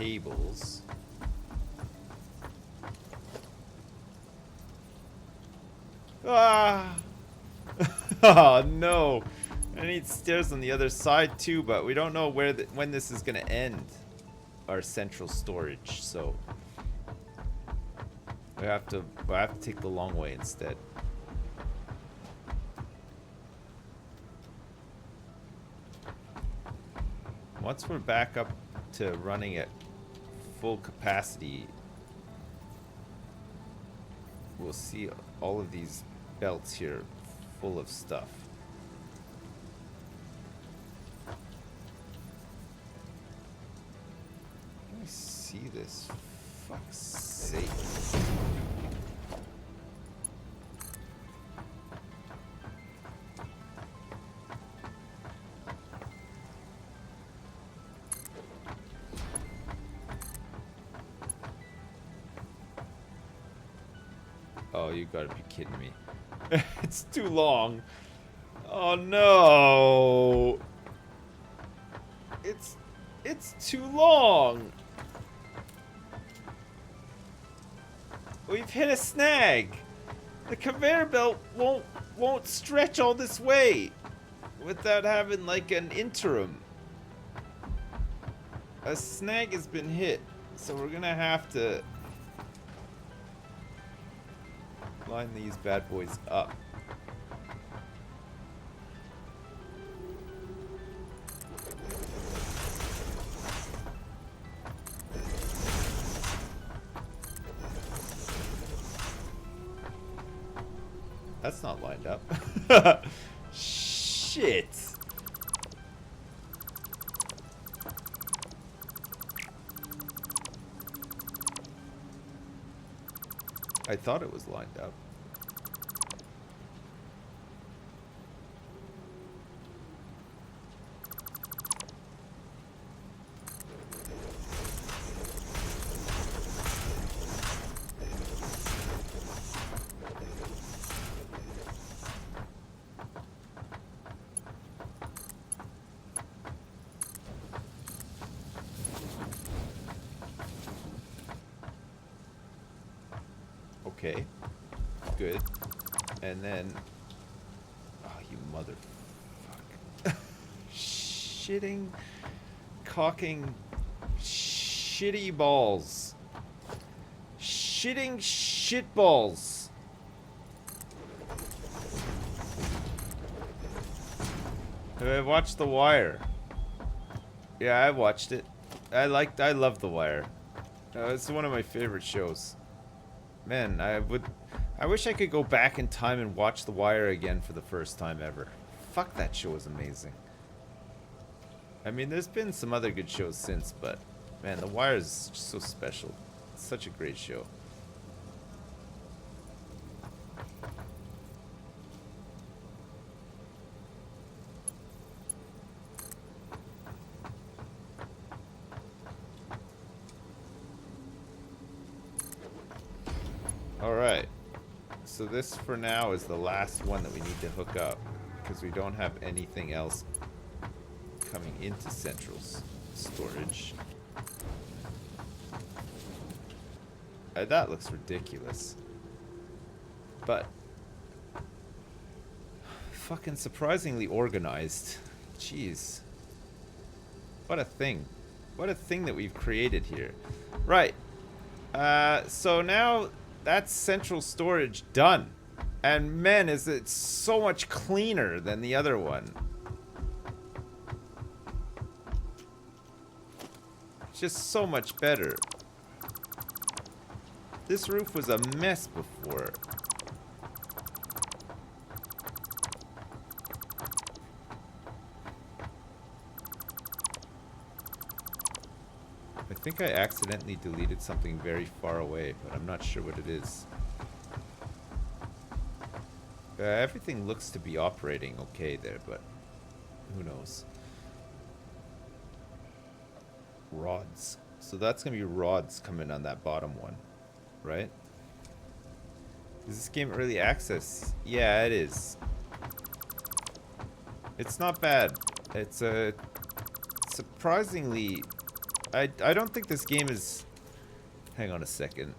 tables. Ah! Oh no! I need stairs on the other side too, but we don't know when this is gonna end. Our central storage, so I have to take the long way instead. Once we're back up to running at full capacity, we'll see all of these belts here full of stuff. Let me see this. Fuck's sake. Oh, you gotta be kidding me. It's too long. Oh no. It's too long. We've hit a snag. The conveyor belt won't stretch all this way without having like an interim. A snag has been hit, so we're gonna have to line these bad boys up. That's not lined up. Shit. I thought it was lined up. Okay, good. And then, oh, you motherfucker. Shitting, cocking, shitty balls. Shitting shit balls. Have I watched The Wire? Yeah, I watched it. I love The Wire. It's one of my favorite shows. Man, I wish I could go back in time and watch The Wire again for the first time ever. Fuck, that show was amazing. I mean, there's been some other good shows since, but man, The Wire is just so special. It's such a great show. Alright, so this for now is the last one that we need to hook up because we don't have anything else coming into Central's storage. That looks ridiculous. But fucking surprisingly organized. Jeez. What a thing. What a thing that we've created here. Right. So now that's central storage done. And man, is it so much cleaner than the other one. Just so much better. This roof was a mess before. I think I accidentally deleted something very far away, but I'm not sure what it is. Everything looks to be operating okay there, but who knows? Rods. So that's going to be rods coming on that bottom one, right? Is this game early access? Yeah, it is. It's not bad. It's a surprisingly I don't think this game is... Hang on a second.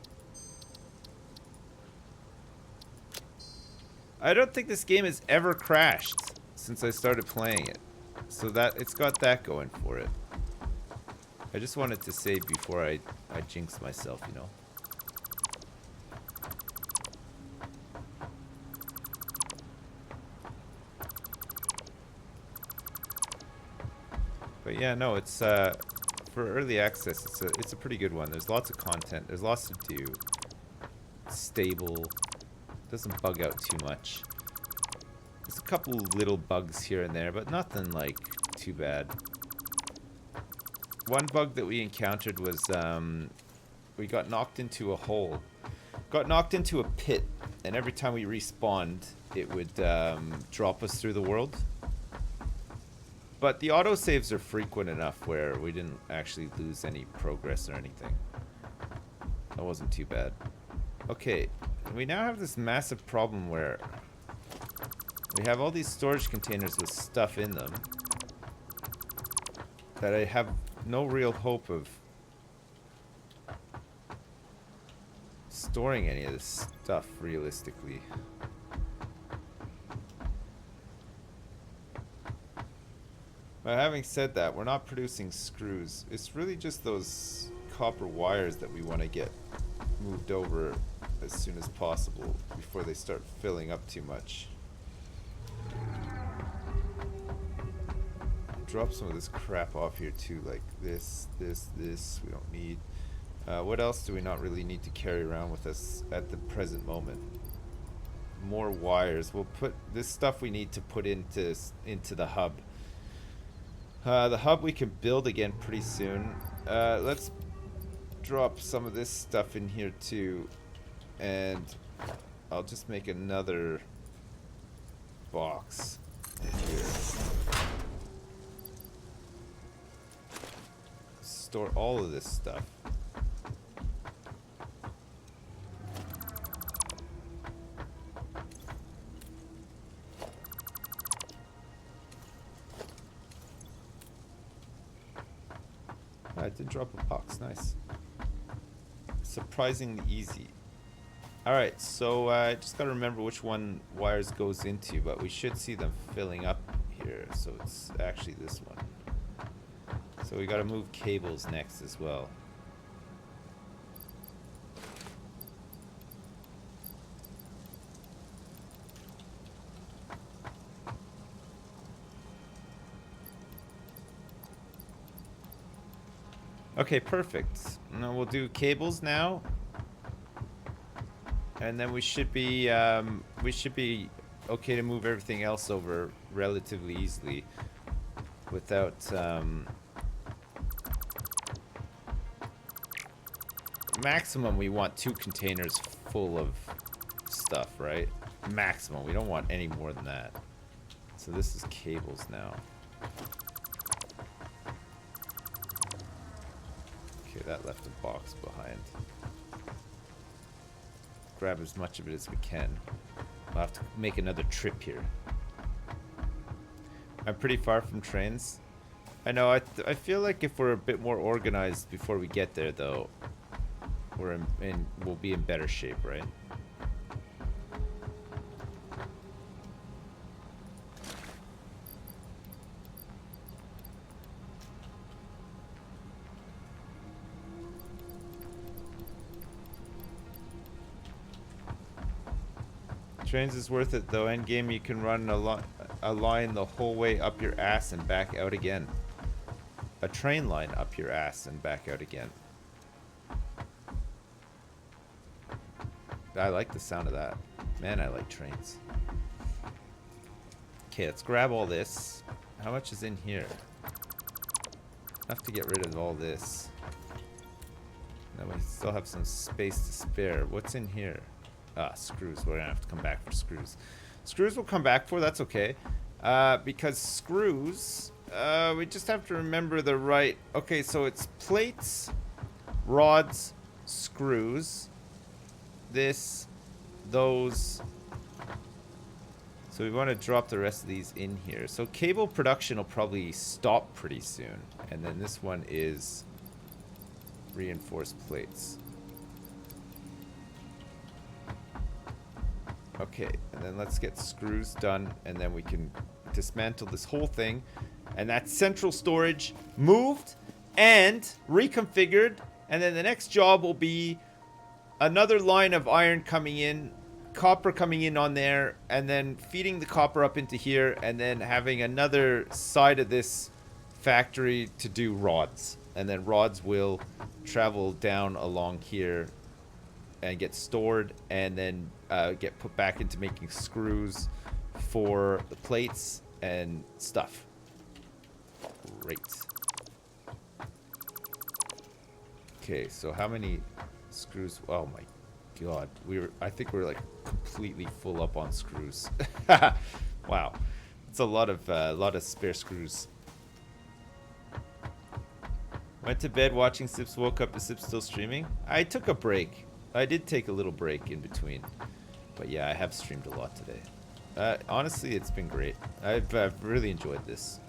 I don't think this game has ever crashed since I started playing it. So that it's got that going for it. I just wanted to save before I jinx myself, you know. But yeah, no, it's for early access. It's a pretty good one. There's lots of content. There's lots to do. It's stable. Doesn't bug out too much. There's a couple little bugs here and there, but nothing like too bad. One bug that we encountered was we got knocked into a hole. Got knocked into a pit, and every time we respawned, it would drop us through the world. But the autosaves are frequent enough where we didn't actually lose any progress or anything. That wasn't too bad. Okay, we now have this massive problem where we have all these storage containers with stuff in them that I have no real hope of storing any of this stuff realistically. But having said that, we're not producing screws. It's really just those copper wires that we want to get moved over as soon as possible before they start filling up too much. Drop some of this crap off here too, like this we don't need. What else do we not really need to carry around with us at the present moment? More wires. We'll put this stuff we need to put into the hub. The hub we can build again pretty soon. Let's drop some of this stuff in here too, and I'll just make another box here. Store all of this stuff. I did drop a box, nice. Surprisingly easy. Alright, so I just gotta remember which one wires goes into, but we should see them filling up here, so it's actually this one. So we gotta move cables next as well. Okay, perfect. Now we'll do cables now, and then we should be okay to move everything else over relatively easily without maximum. We want 2 containers full of stuff, right? Maximum. We don't want any more than that. So this is cables now. Okay, that left a box behind. Grab as much of it as we can. We'll have to make another trip here. I'm pretty far from trains. I know, I feel like if we're a bit more organized before we get there, though, we'll be in better shape, right? Trains is worth it though. Endgame, you can run a line the whole way up your ass and back out again. A train line up your ass and back out again. I like the sound of that. Man, I like trains. Okay, let's grab all this. How much is in here? Enough to get rid of all this. Then we still have some space to spare. What's in here? Ah, screws. We're gonna have to come back for screws. Screws we'll come back for, that's okay. Because screws, we just have to remember the right... Okay, so it's plates, rods, screws, this, those. So we want to drop the rest of these in here. So cable production will probably stop pretty soon. And then this one is reinforced plates. Okay, and then let's get screws done, and then we can dismantle this whole thing. And that central storage moved and reconfigured, and then the next job will be another line of iron coming in, copper coming in on there, and then feeding the copper up into here, and then having another side of this factory to do rods. And then rods will travel down along here and get stored, and then get put back into making screws for the plates and stuff. Great. Okay, so how many screws? Oh my god, I think we're like completely full up on screws. Wow, it's a lot of spare screws. Went to bed watching Sips, woke up to Sips still streaming. I took a break. I did take a little break in between, but yeah, I have streamed a lot today. Honestly, it's been great. I've really enjoyed this.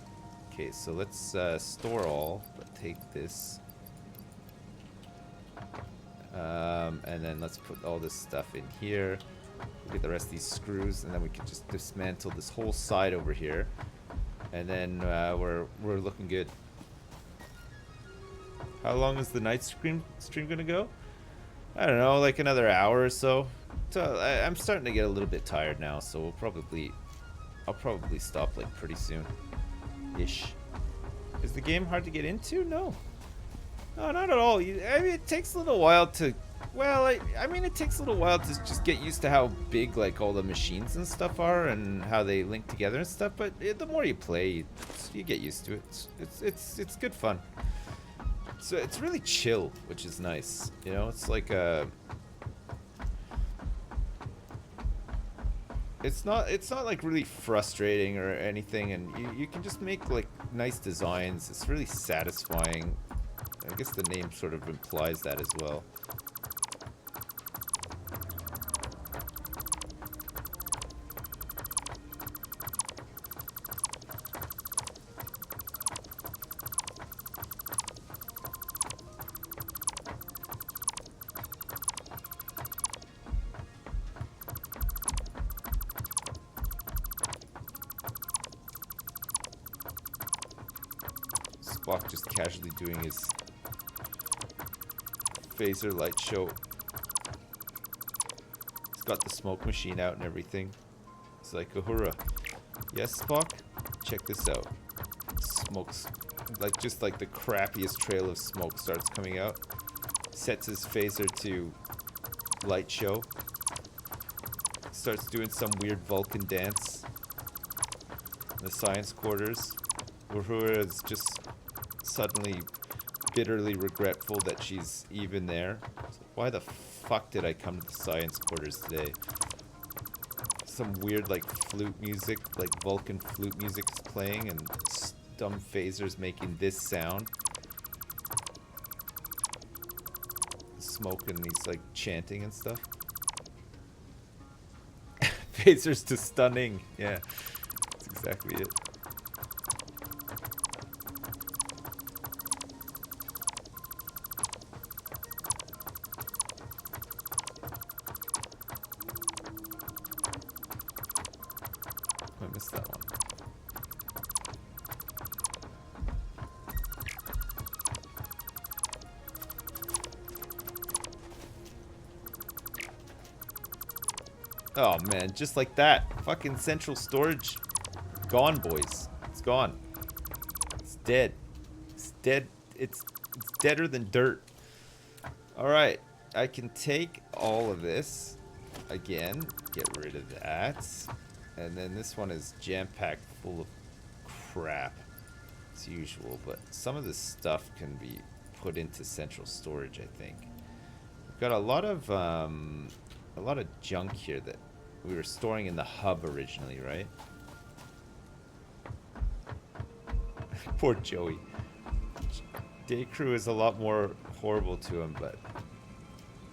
Okay, so let's store all, but take this. And then let's put all this stuff in here. Look at the rest of these screws, and then we can just dismantle this whole side over here. And then we're looking good. How long is the night stream gonna go? I don't know, like another hour or so. So I'm starting to get a little bit tired now, so I'll probably stop like pretty soon. Ish. Is the game hard to get into? No. No, not at all. I mean, it takes a little while to... Well, I mean, it takes a little while to just get used to how big, like, all the machines and stuff are and how they link together and stuff. But the more you play, you get used to it. It's good fun. So it's really chill, which is nice. You know, it's like a... It's not like really frustrating or anything, and you can just make like nice designs. It's really satisfying. I guess the name sort of implies that as well. Spock just casually doing his phaser light show. He's got the smoke machine out and everything. It's like, ahura. Yes, Spock? Check this out. Smokes, like, just like the crappiest trail of smoke starts coming out. Sets his phaser to light show. Starts doing some weird Vulcan dance in the science quarters. Uhura is just suddenly bitterly regretful that she's even there. So why the fuck did I come to the science quarters today? Some weird like flute music, like Vulcan flute music is playing and dumb phasers making this sound. Smoke and he's like chanting and stuff. Phasers to stunning. Yeah, that's exactly it. I missed that one. Oh man, just like that. Fucking central storage. Gone, boys. It's gone. It's dead. It's dead. It's deader than dirt. Alright. I can take all of this. Again. Get rid of that. And then this one is jam-packed full of crap. As usual. But some of this stuff can be put into central storage, I think. We've got a lot of junk here that we were storing in the hub originally, right? Poor Joey. Day crew is a lot more horrible to him, but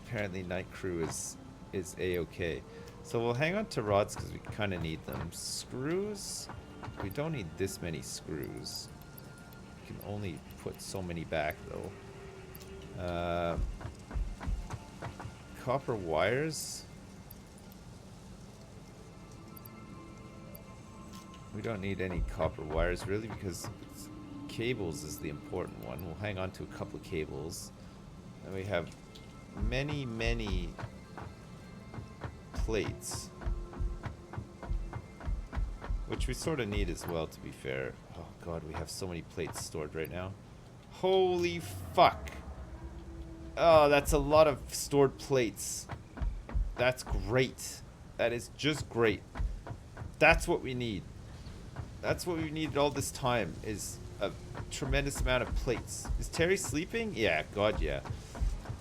apparently night crew is a-okay. So we'll hang on to rods because we kind of need them. Screws, we don't need this many screws. We can only put so many back though. Uh, copper wires. We don't need any copper wires really because cables is the important one. We'll hang on to a couple of cables. And we have many, many plates. Which we sort of need as well, to be fair. Oh god, we have so many plates stored right now. Holy fuck. Oh, that's a lot of stored plates. That's great. That is just great. That's what we need. That's what we needed all this time, is a tremendous amount of plates. Is Terry sleeping? Yeah, god yeah.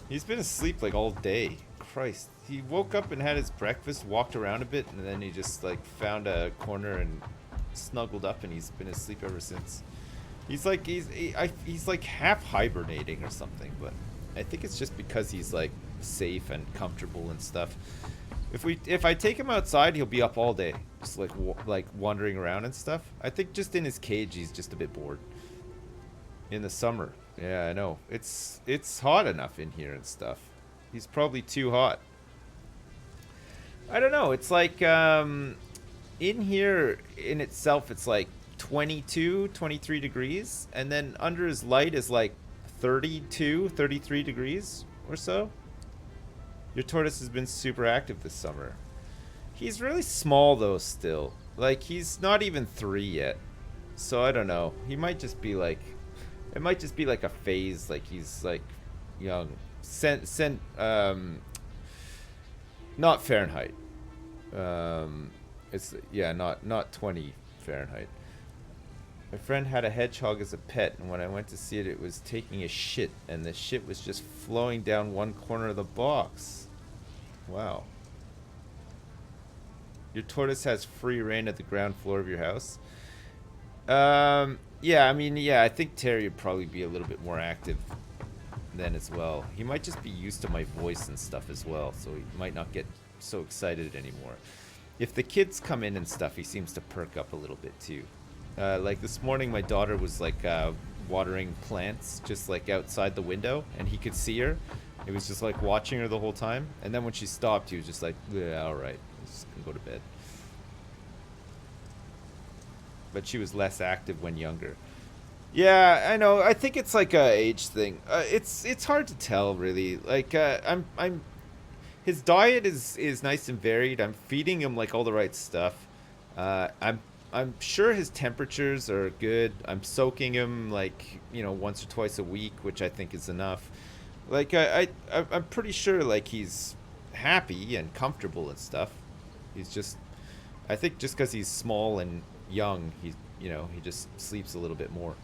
He's been asleep like all day. Christ. He woke up and had his breakfast, walked around a bit, and then he just like found a corner and snuggled up, and he's been asleep ever since. He's like he's like half hibernating or something, but I think it's just because he's like safe and comfortable and stuff. If I take him outside, he'll be up all day, just like wandering around and stuff. I think just in his cage, he's just a bit bored. In the summer, yeah, I know. It's hot enough in here and stuff. He's probably too hot. I don't know. It's like in here in itself, it's like 22, 23 degrees, and then under his light is like 32, 33 degrees or so. Your tortoise has been super active this summer. He's really small though still. Like he's not even 3 yet. So I don't know. He might just be like, it might just be like a phase, like he's like young. Not Fahrenheit. It's yeah, not 20 Fahrenheit. My friend had a hedgehog as a pet, and when I went to see it, it was taking a shit, and the shit was just flowing down one corner of the box. Wow. Your tortoise has free reign at the ground floor of your house? Yeah, I mean, yeah, I think Terry would probably be a little bit more active then as well. He might just be used to my voice and stuff as well, so he might not get so excited anymore. If the kids come in and stuff, he seems to perk up a little bit too. Like this morning, my daughter was like watering plants just like outside the window, and he could see her. He was just like watching her the whole time, and then when she stopped, he was just like, yeah, all right, I'm just gonna go to bed. But she was less active when younger. Yeah, I know. I think it's like a age thing. It's hard to tell really. Like I'm his diet is nice and varied. I'm feeding him like all the right stuff. I'm sure his temperatures are good. I'm soaking him like, you know, once or twice a week, which I think is enough. Like I'm pretty sure like he's happy and comfortable and stuff. He's just, I think just because he's small and young, he just sleeps a little bit more,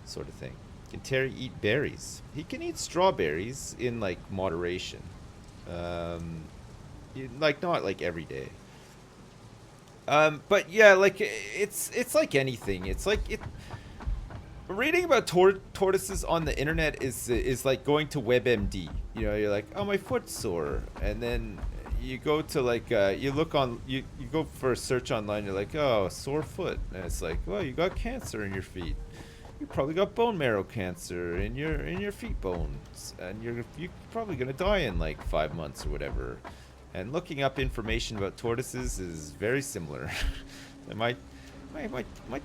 sort of thing. Can Terry eat berries? He can eat strawberries in like moderation, like not like every day. But yeah, like it's like anything. It's like reading about tortoises on the internet is like going to WebMD. You know, you're like, oh, my foot's sore, and then you go to like you go for a search online. You're like, oh, sore foot, and it's like, well, you got cancer in your feet. You probably got bone marrow cancer in your feet bones, and you're probably gonna die in like 5 months or whatever. And looking up information about tortoises is very similar. And my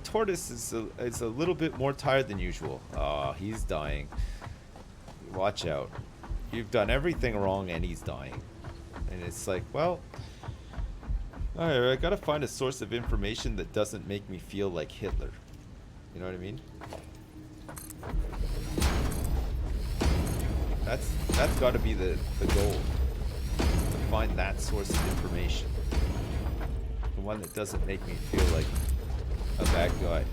tortoise is a little bit more tired than usual. Oh, he's dying. Watch out. You've done everything wrong and he's dying. And it's like, well, alright, I gotta find a source of information that doesn't make me feel like Hitler. You know what I mean? That's gotta be the goal. To find that source of information. The one that doesn't make me feel like a bad guy.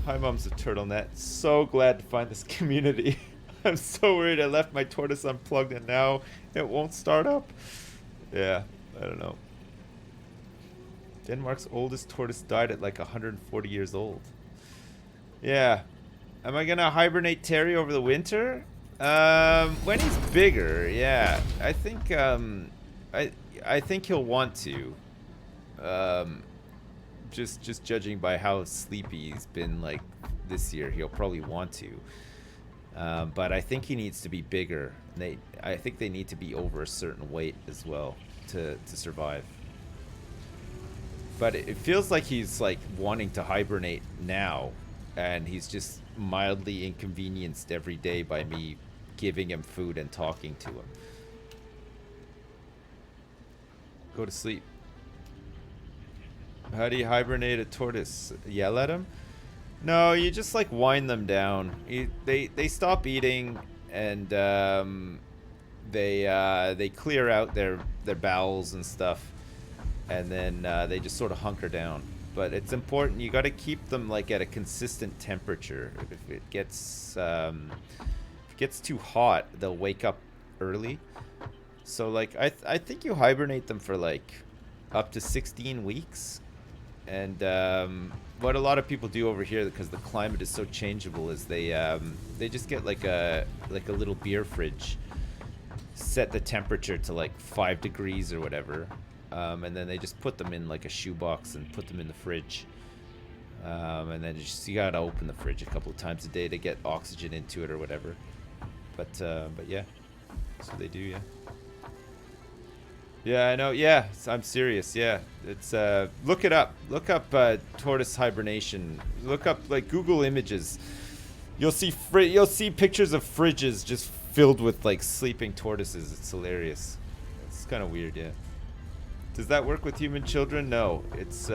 Hi, Mom's a turtlenet. So glad to find this community. I'm so worried I left my tortoise unplugged and now it won't start up. Yeah, I don't know. Denmark's oldest tortoise died at like 140 years old. Yeah. Am I gonna hibernate Terry over the winter? When he's bigger, yeah. I think I think he'll want to. Just judging by how sleepy he's been like this year. He'll probably want to. But I think he needs to be bigger. I think they need to be over a certain weight as well to survive. But it feels like he's like wanting to hibernate now, and he's just mildly inconvenienced every day by me giving him food and talking to him. Go to sleep. How do you hibernate a tortoise? Yell at him? No, you just like wind them down. They stop eating, and they clear out their bowels and stuff, and then they just sort of hunker down. But it's important. You got to keep them like at a consistent temperature. If it gets too hot, they'll wake up early. So like I think you hibernate them for like up to 16 weeks. And what a lot of people do over here, because the climate is so changeable, is they just get like a little beer fridge, set the temperature to like 5 degrees or whatever, and then they just put them in like a shoebox and put them in the fridge, and then you gotta open the fridge a couple of times a day to get oxygen into it or whatever. But yeah, so they do, yeah. Yeah, I know. Yeah, I'm serious. Yeah, it's look it up. Look up tortoise hibernation. Look up like Google Images. You'll see pictures of fridges just filled with like sleeping tortoises. It's hilarious. It's kind of weird, yeah. Does that work with human children? No, it's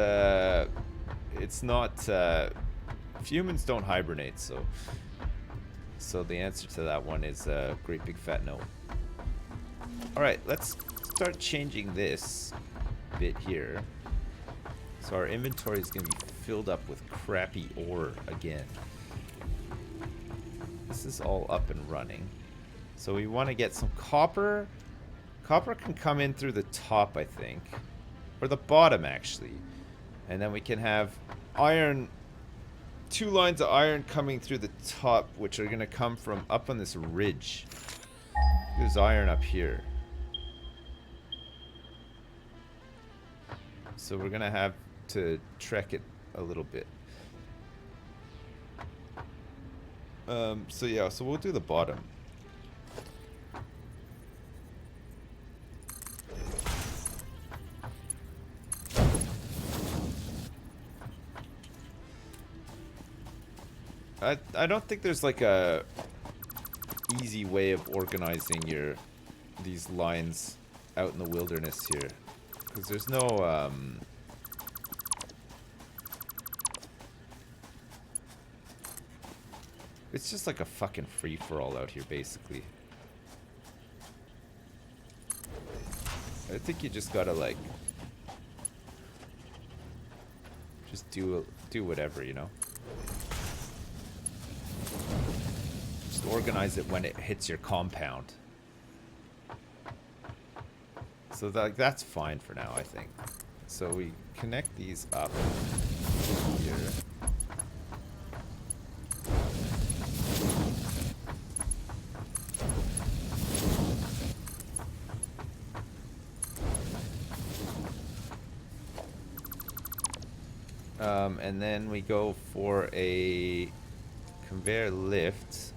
not. Humans don't hibernate, so the answer to that one is a great big fat no. All right, let's start changing this bit here. So our inventory is going to be filled up with crappy ore again. This is all up and running. So we want to get some copper. Copper can come in through the top, I think. Or the bottom, actually. And then we can have iron. 2 lines of iron coming through the top, which are going to come from up on this ridge. There's iron up here. So we're gonna have to trek it a little bit. So yeah, so we'll do the bottom. I don't think there's like a easy way of organizing these lines out in the wilderness here. Because there's no, it's just like a fucking free-for-all out here, basically. I think you just gotta, like, just do whatever, you know? Just organize it when it hits your compound. So that's fine for now, I think. So we connect these up here. And then we go for a conveyor lift.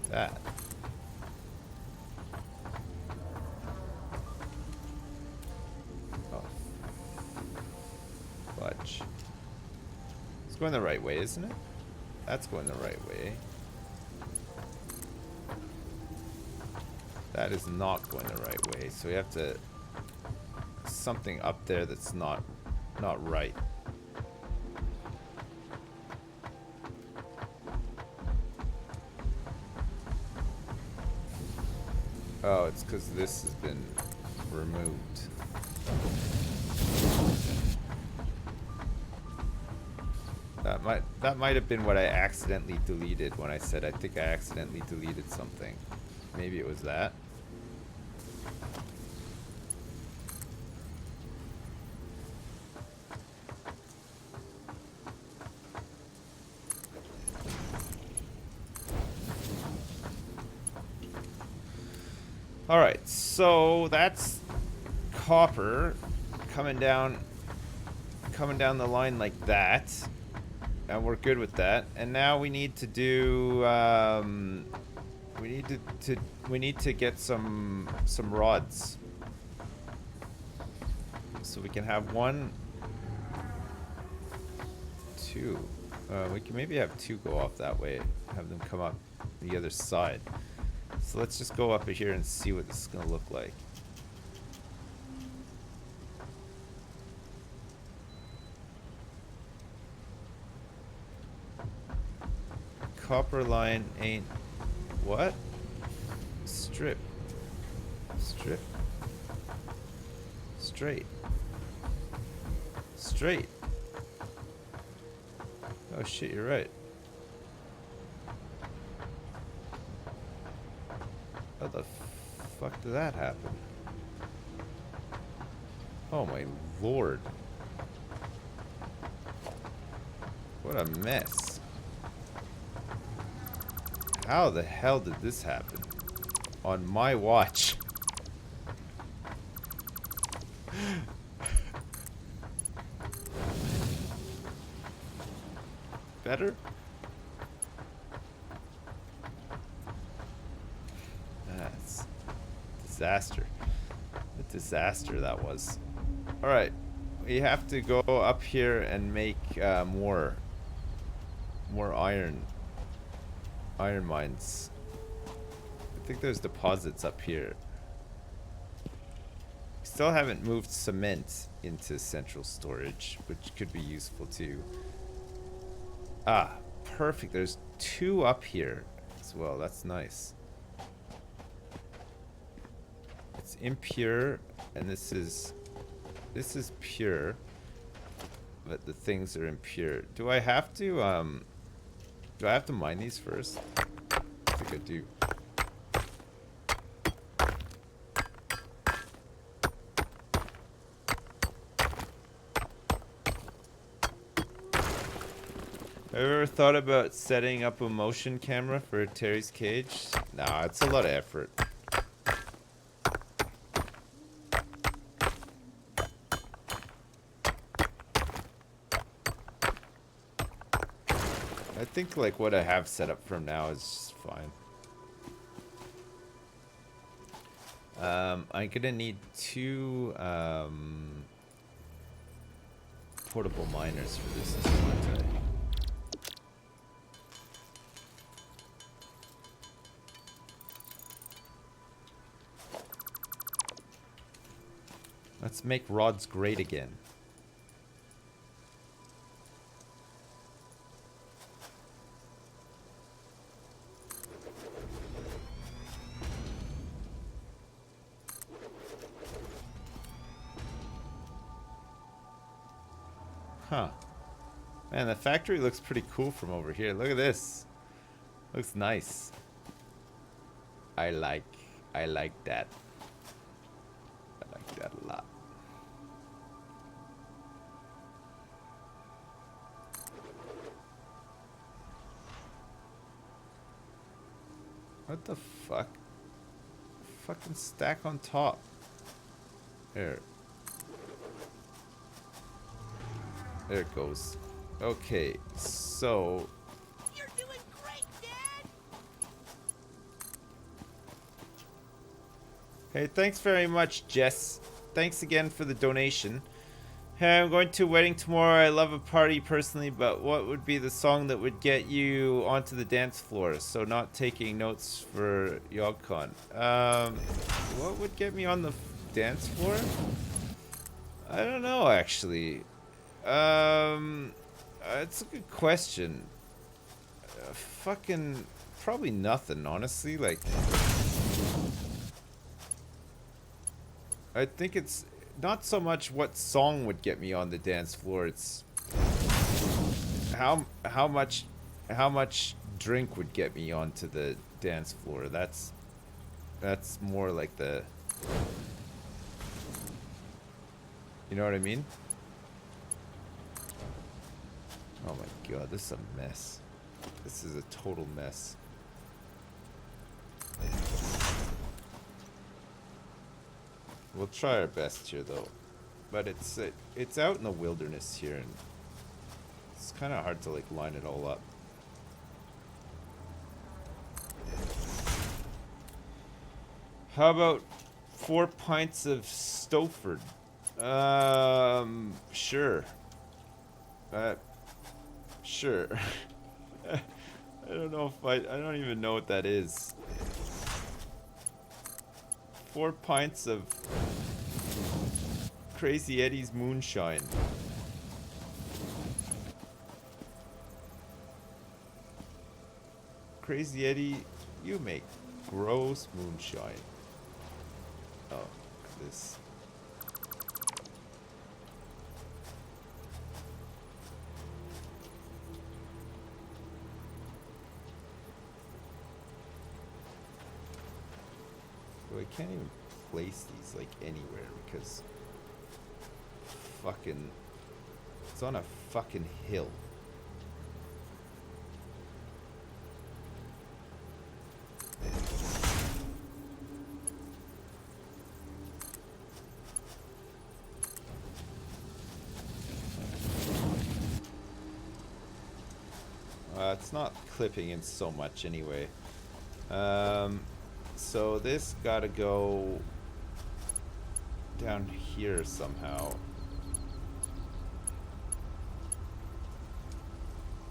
That. Oh. Fudge. It's going the right way, isn't it? That's going the right way. That is not going the right way. So we have to... something up there that's not right. Oh, it's because this has been removed. That might have been what I accidentally deleted when I said I think I accidentally deleted something. Maybe it was that. Alright, so that's copper coming down the line like that. And we're good with that. And now we need to do we need to get some rods. So we can have 1, 2. We can maybe have 2 go off that way. Have them come up the other side. So let's just go up here and see what this is going to look like. Copper line ain't... What? Strip. Strip. Straight. Straight. Oh shit, you're right. How the fuck did that happen? Oh my lord. What a mess. How the hell did this happen? On my watch. Better? That's disaster. A disaster that was. Alright. We have to go up here and make more iron mines. I think there's deposits up here. Still haven't moved cement into central storage, which could be useful too. Ah, perfect. There's 2 up here as well. That's nice. It's impure, and this is pure, but the things are impure. Do I have to mine these first? I think I do. Have you ever thought about setting up a motion camera for Terry's cage? Nah, it's a lot of effort. I think like what I have set up from now is just fine. I'm gonna need 2 portable miners for this too, aren't I? Let's make rods great again. Huh. Man, the factory looks pretty cool from over here. Look at this. Looks nice. I like that. I like that a lot. What the fuck? Fucking stack on top. There. There it goes. Okay, so... You're doing great, Dad! Hey, thanks very much, Jess. Thanks again for the donation. Hey, I'm going to a wedding tomorrow. I love a party personally, but what would be the song that would get you onto the dance floor? So not taking notes for YogCon. What would get me on the dance floor? I don't know, actually. It's a good question. Fucking probably nothing, honestly. Like, I think it's not so much what song would get me on the dance floor. It's how much drink would get me onto the dance floor. That's more like the, you know what I mean? Oh my god, this is a mess. This is a total mess. We'll try our best here, though. But it's out in the wilderness here, and it's kind of hard to like line it all up. How about 4 pints of Stoford? Sure. Sure. I don't know if I don't even know what that is. 4 pints of Crazy Eddie's moonshine. Crazy Eddie, you make gross moonshine. Oh, this. So I can't even place these like anywhere because fucking it's on a fucking hill. It's not clipping in so much anyway. So this gotta go down here somehow.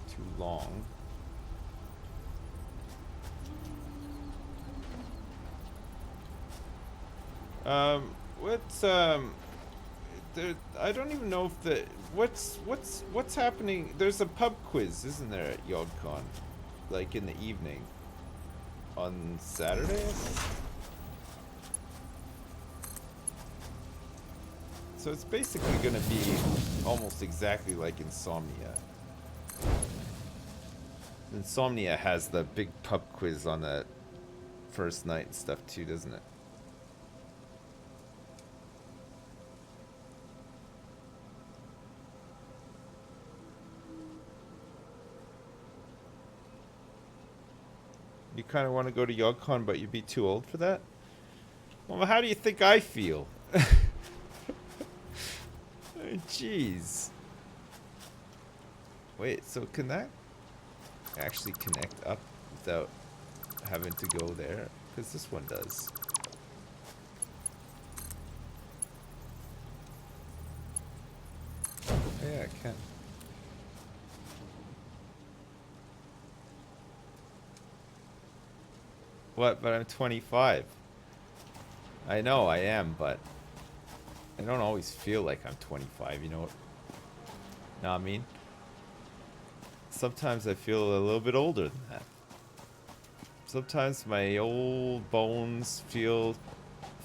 Too long. There, I don't even know if the what's happening. There's a pub quiz, isn't there, at YogCon? Like in the evening on Saturday, I think? So it's basically gonna be almost exactly like Insomnia. Insomnia has the big pub quiz on that first night and stuff too, doesn't it? You kind of want to go to YogCon, but you'd be too old for that? Well, how do you think I feel? Jeez. Wait, so can that actually connect up without having to go there? Because this one does. Oh, yeah, it can. What? But I'm 25. I know I am, but I don't always feel like I'm 25, you know what? Know what I mean? Sometimes I feel a little bit older than that. Sometimes my old bones feel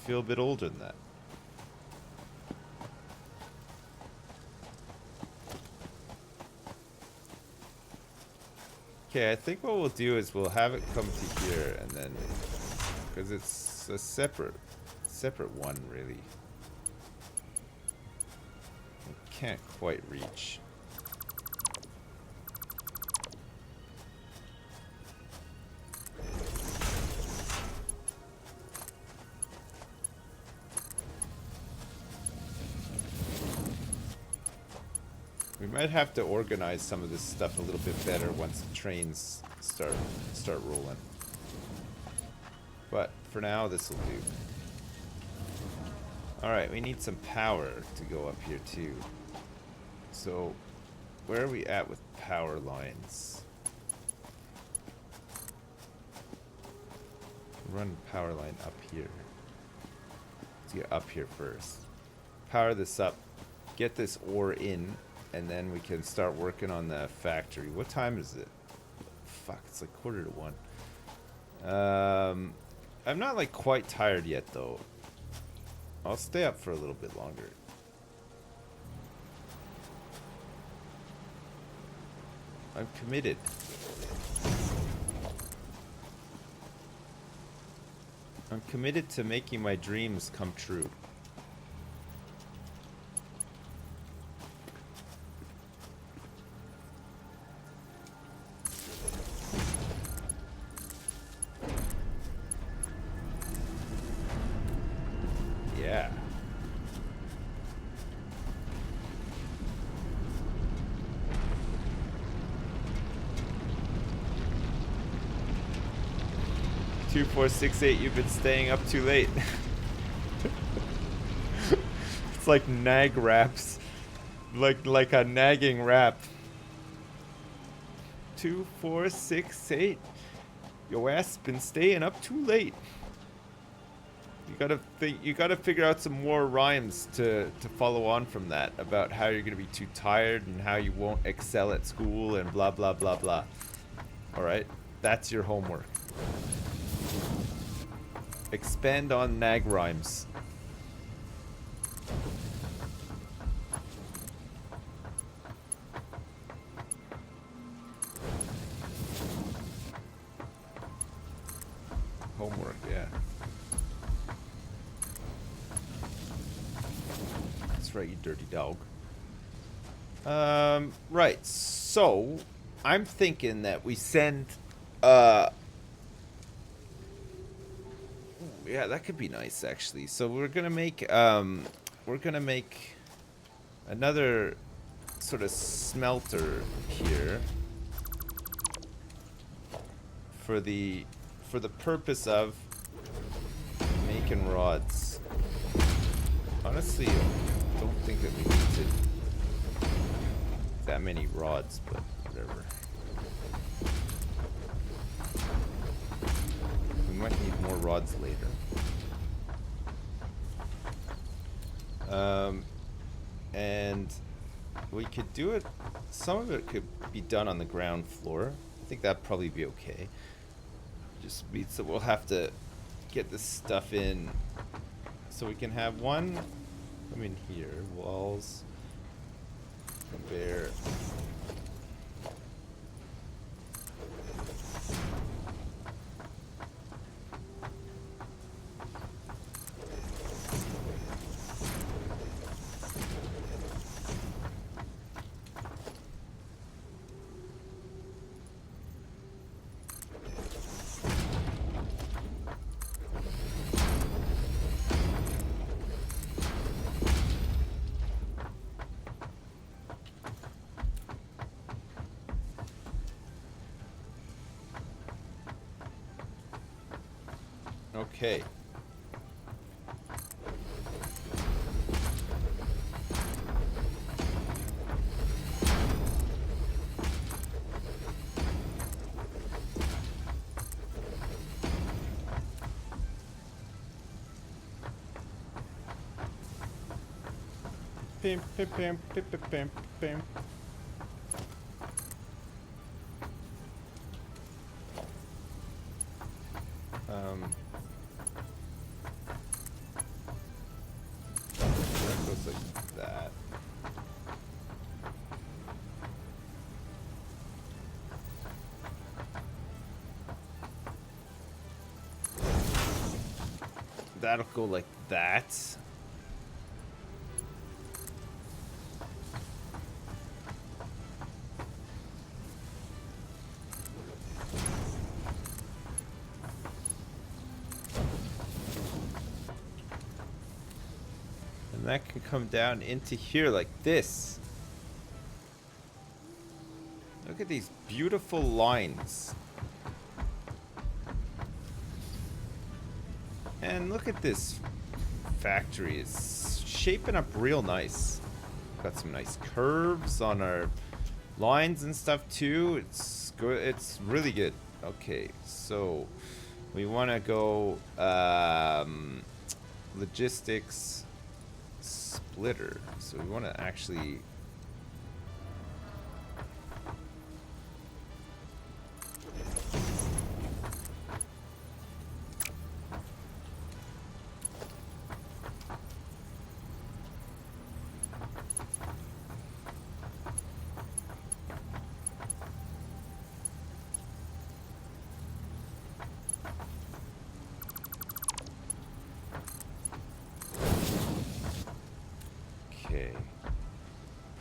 a bit older than that. Okay, I think what we'll do is we'll have it come to here and then, because it's a separate one really. Can't quite reach. We might have to organize some of this stuff a little bit better once the trains start rolling. But for now, this will do. Alright, we need some power to go up here too. So, where are we at with power lines? Run power line up here. Let's get up here first. Power this up. Get this ore in. And then we can start working on the factory. What time is it? Fuck, it's like 1:45. I'm not like quite tired yet though. I'll stay up for a little bit longer. I'm committed. I'm committed to making my dreams come true. Yeah. 2468, you've been staying up too late. It's like nag raps. Like a nagging rap. 2468. Your ass been staying up too late. You gotta figure out some more rhymes to follow on from that about how you're gonna be too tired and how you won't excel at school and blah blah blah blah. Alright? That's your homework. Expand on nag rhymes. Homework, yeah. That's right, you dirty dog. Right, so I'm thinking that we send yeah, that could be nice actually. So we're gonna make another sort of smelter here for the purpose of making rods. Honestly, I don't think that we need that many rods, but whatever. We might need more rods later. And we could do it, some of it could be done on the ground floor. I think that'd probably be okay. Just means that we'll have to get this stuff in so we can have one come in here, walls, conveyor. Okay. Pim, pim, pim, pim, pim, pim, pim. That goes like that. That'll go like that. And that can come down into here like this. Look at these beautiful lines. And look at this factory. It's shaping up real nice. Got some nice curves on our lines and stuff too. It's good. It's really good. Okay, so we want to go logistics splitter. So we want to actually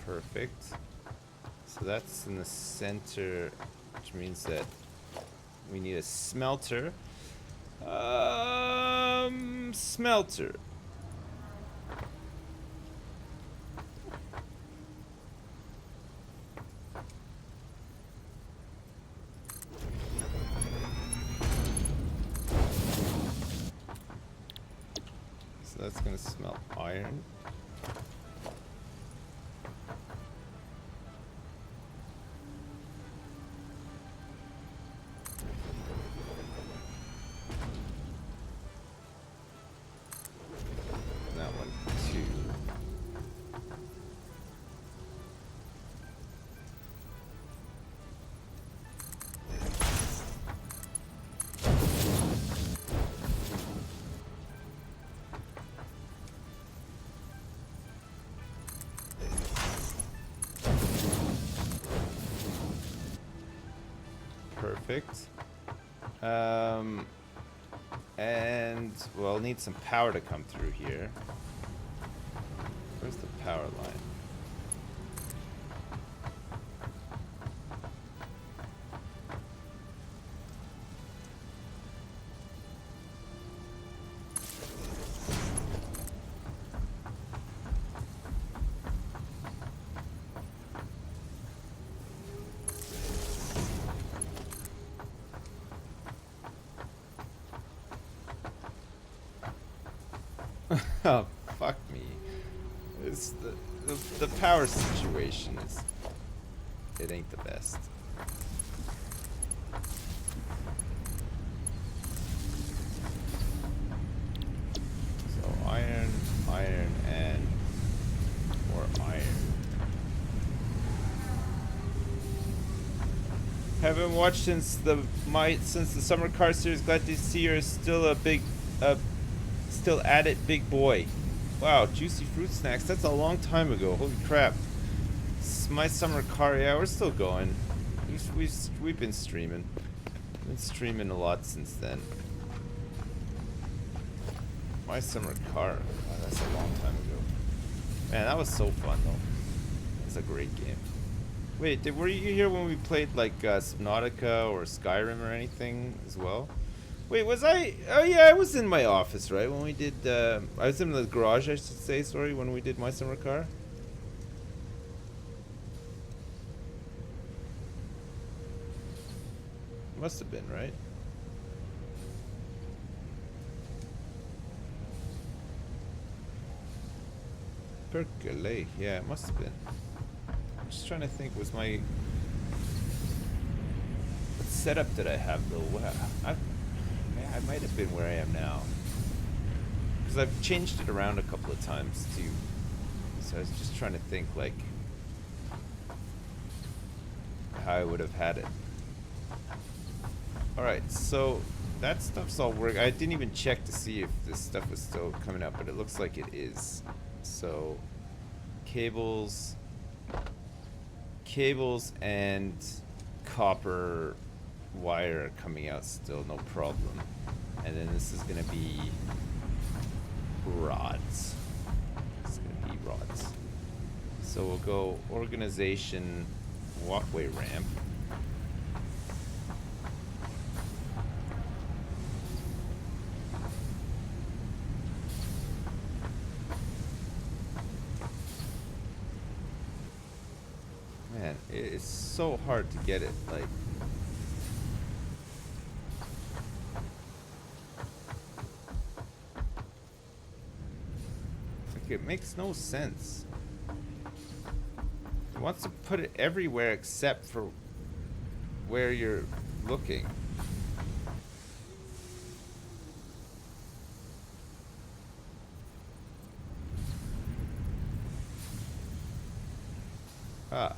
perfect. So that's in the center, which means that we need a smelter. Smelter. So that's gonna smell iron. That one, 2. Perfect. And we'll need some power to come through here. Where's the power line? Oh, fuck me. It's the power situation is... It ain't the best. So iron, iron, and more iron. Haven't watched since the summer car series. Glad to see you're still a big still at it, big boy. Wow, juicy fruit snacks. That's a long time ago. Holy crap. My summer car, yeah, we're still going. We've been streaming. Been streaming a lot since then. My summer car. Wow, that's a long time ago. Man, that was so fun though. That's a great game. Wait, were you here when we played like Subnautica or Skyrim or anything as well? Wait, was I? Oh yeah, I was in my office, right? When we did, I was in the garage, I should say, sorry, when we did my summer car. Must have been, right? Percolate, yeah, it must have been. I'm just trying to think, was my... What setup did I have, though? I might have been where I am now. Because I've changed it around a couple of times, too. So I was just trying to think, like, how I would have had it. Alright, so that stuff's all working. I didn't even check to see if this stuff was still coming up, but it looks like it is. So, cables and copper wire are coming out still, no problem. And then this is gonna be rods. It's gonna be rods. So we'll go organization, walkway ramp. Man, it's so hard to get it, like... It makes no sense. It wants to put it everywhere except for where you're looking. Ah.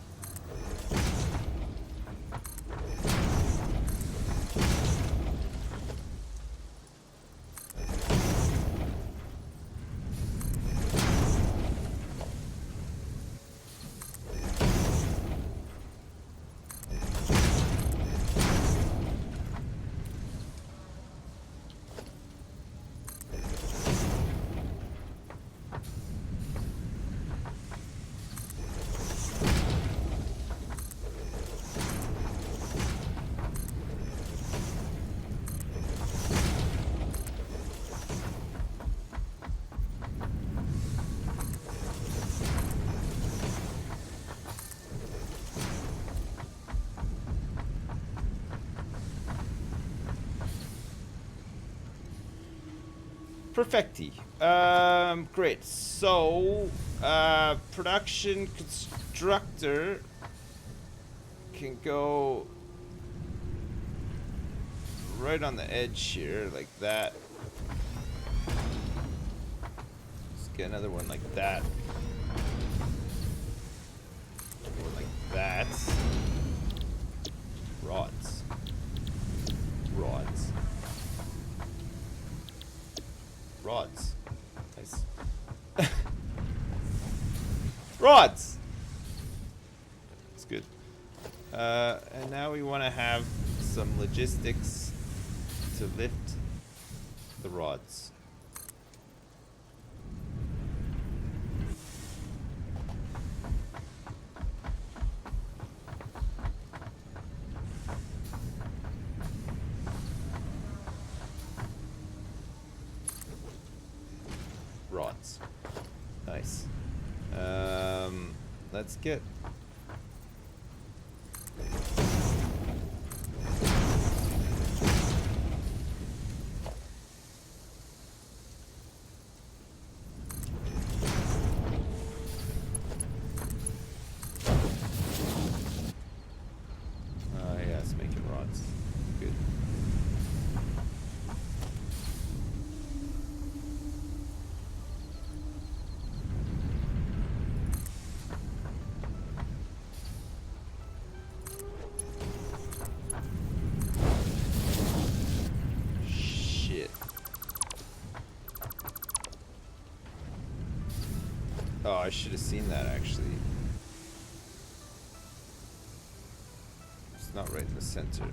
Perfecti. Great. So, production constructor can go right on the edge here, like that. Let's get another one like that. One like that. Rods. Rods. Rods. Nice. Rods! It's good. And now we want to have some logistics to lift the rods. Rods. Nice. Let's get... yeah, it's making rods. Good. Shit. Oh, I should have seen that actually. It's not right in the center.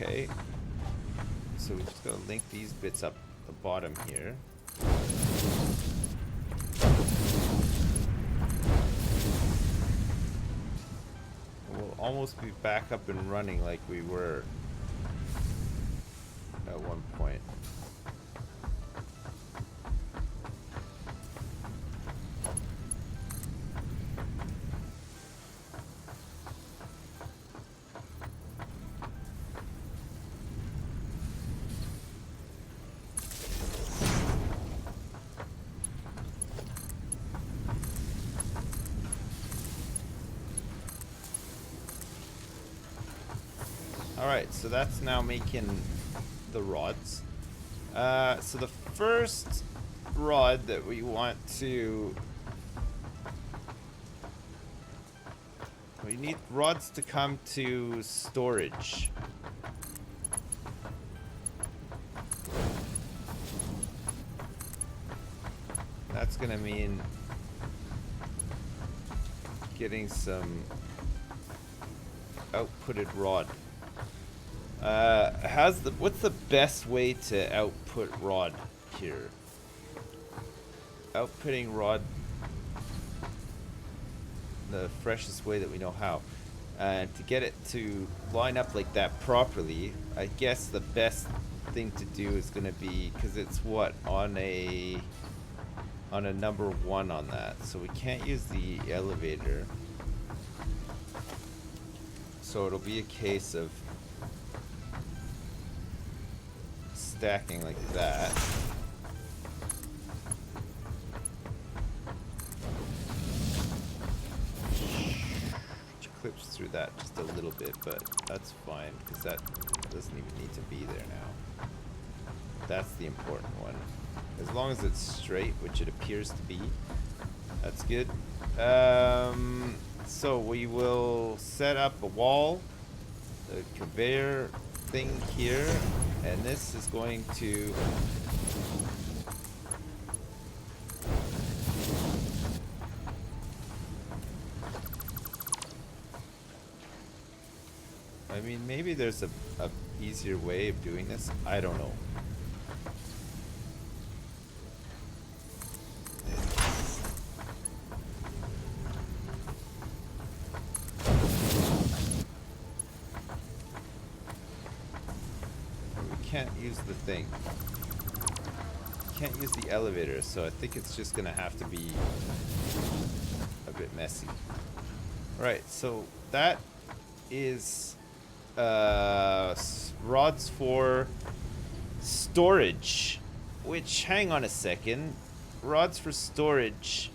Okay. So we just gotta link these bits up the bottom here. We'll almost be back up and running like we were at one point. Alright, so that's now making the rods. So the first rod that we want to... We need rods to come to storage. That's gonna mean getting some outputted rod. What's the best way to output rod here? Outputting rod the freshest way that we know how. And to get it to line up like that properly, I guess the best thing to do is going to be, because it's what, on a number 1 on that. So we can't use the elevator. So it'll be a case of stacking like that. Which clips through that just a little bit, but that's fine because that doesn't even need to be there now. That's the important one. As long as it's straight, which it appears to be, that's good. So we will set up a wall, a conveyor thing here, and this is going to I mean, maybe there's a easier way of doing this. I don't know. can't use the thing. Can't use the elevator, so I think it's just gonna have to be a bit messy. Right, so that is rods for storage, which, hang on a second, rods for storage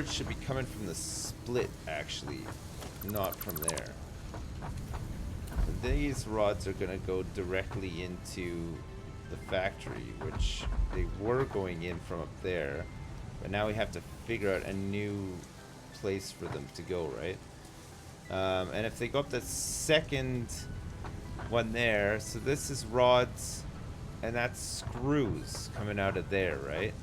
should be coming from the split, actually, not from there. These rods are gonna go directly into the factory, which they were going in from up there, but now we have to figure out a new place for them to go, right? And if they go up the second one there, so this is rods, and that's screws coming out of there, right?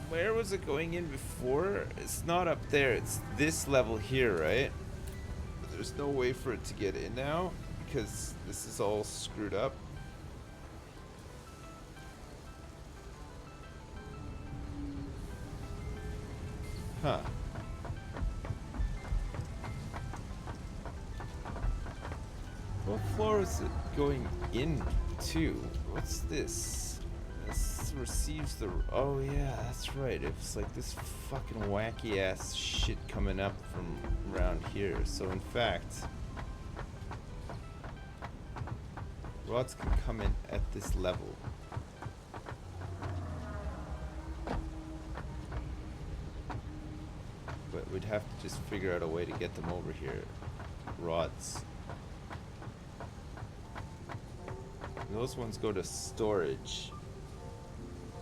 Where was it going in before? It's not up there. It's this level here, right? But there's no way for it to get in now because this is all screwed up. Huh. What floor is it going into? What's this? This receives the... Oh yeah, that's right. It's like this fucking wacky ass shit coming up from around here. So in fact, rods can come in at this level. But we'd have to just figure out a way to get them over here. Rods. And those ones go to storage.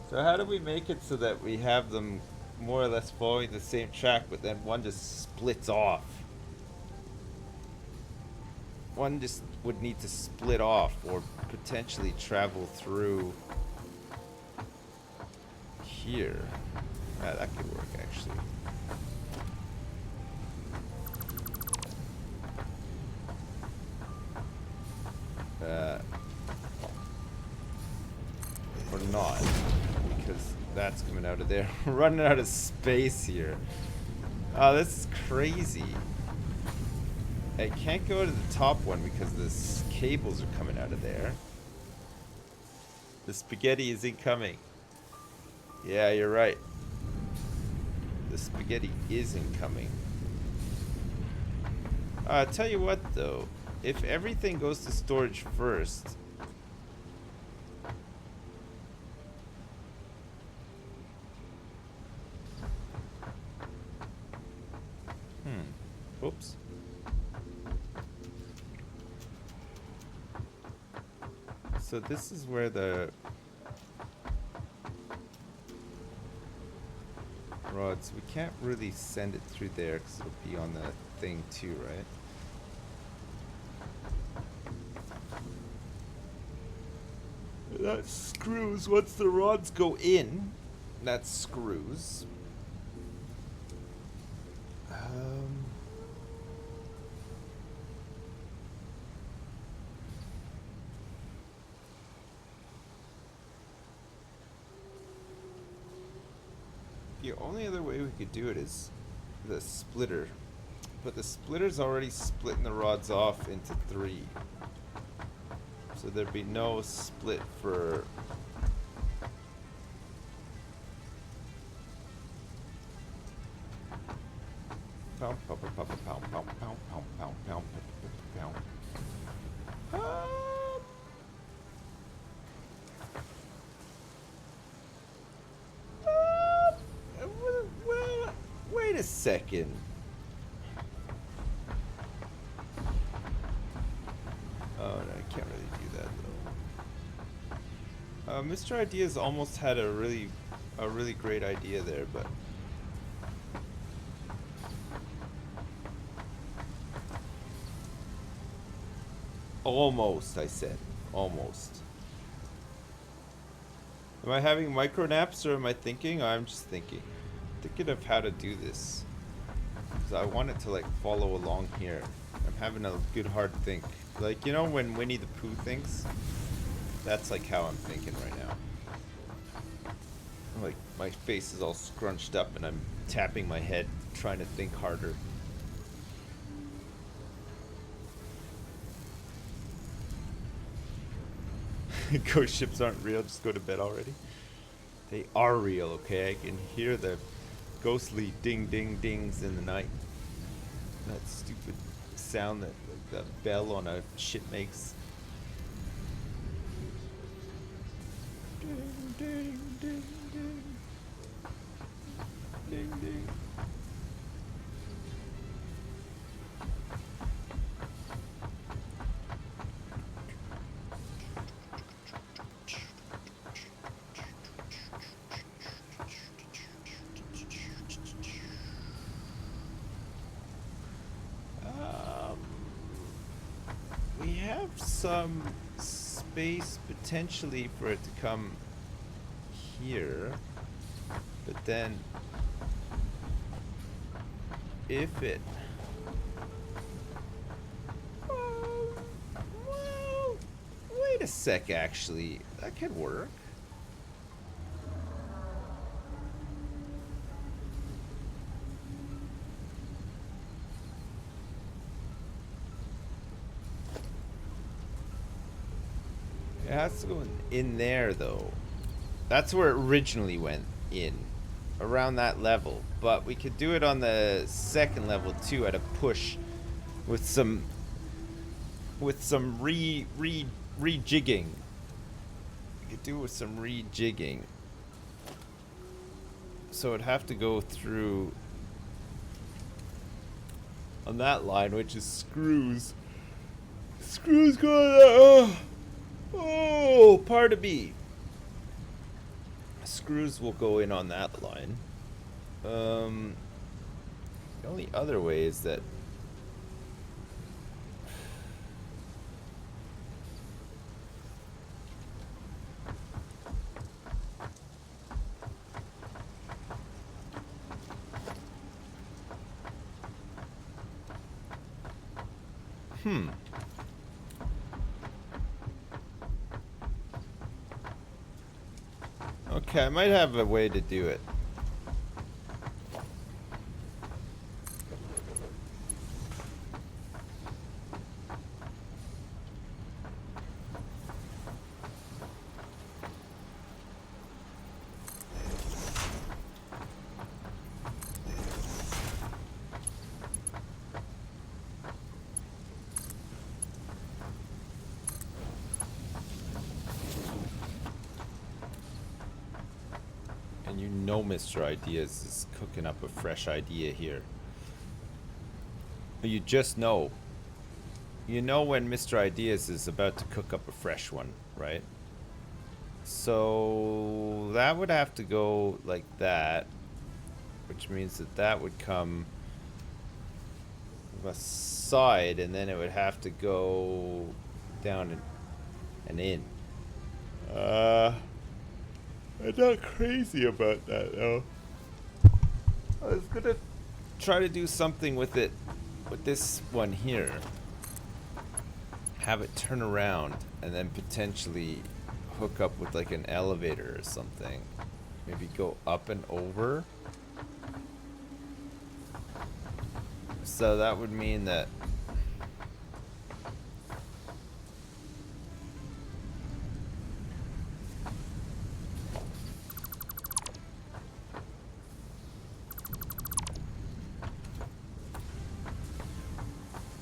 So how do we make it so that we have them more or less following the same track, but then one just splits off? One just would need to split off or potentially travel through here. Ah, that could work actually. Or not, because that's coming out of there. We're running out of space here. Oh, this is crazy. I can't go to the top one because the cables are coming out of there. The spaghetti is incoming. Yeah, you're right. The spaghetti is incoming. I'll tell you what though, if everything goes to storage first, oops. So this is where the rods, we can't really send it through there because it'll be on the thing too, right? That screws. Once the rods go in, that screws. The only other way we could do it is the splitter, but the splitter's already splitting the rods off into 3, so there'd be no split for pound, pound, pound, pound, pound, pound, pound, pound, pound, pound, pound. Wait a second. Oh, no, I can't really do that though. Mr. Ideas almost had a really great idea there, but almost, I said. Almost. Am I having micro naps or am I thinking? I'm just thinking. Thinking of how to do this. Because I want it to like follow along here. I'm having a good hard think. Like, you know when Winnie the Pooh thinks? That's like how I'm thinking right now. Like, my face is all scrunched up and I'm tapping my head, trying to think harder. Ghost ships aren't real, just go to bed already. They are real, okay? I can hear the ghostly ding ding dings in the night. That stupid sound that like the bell on a ship makes. Ding ding ding ding. Ding ding. We have some space potentially for it to come here, but then if it well, wait a sec, actually that could work. It has to go in there, though. That's where it originally went in, around that level. But we could do it on the second level too, at a push, with some rejigging. We could do it with some rejigging. So it'd have to go through on that line, which is screws. Screws going. Oh, pardon me. Screws will go in on that line. The only other way is that okay, I might have a way to do it. And you know Mr. Ideas is cooking up a fresh idea here. You just know. You know when Mr. Ideas is about to cook up a fresh one, right? So that would have to go like that, which means that that would come aside, and then it would have to go down and in. I'm not crazy about that, though. I was gonna try to do something with it, with this one here. Have it turn around, and then potentially hook up with like an elevator or something. Maybe go up and over. So that would mean that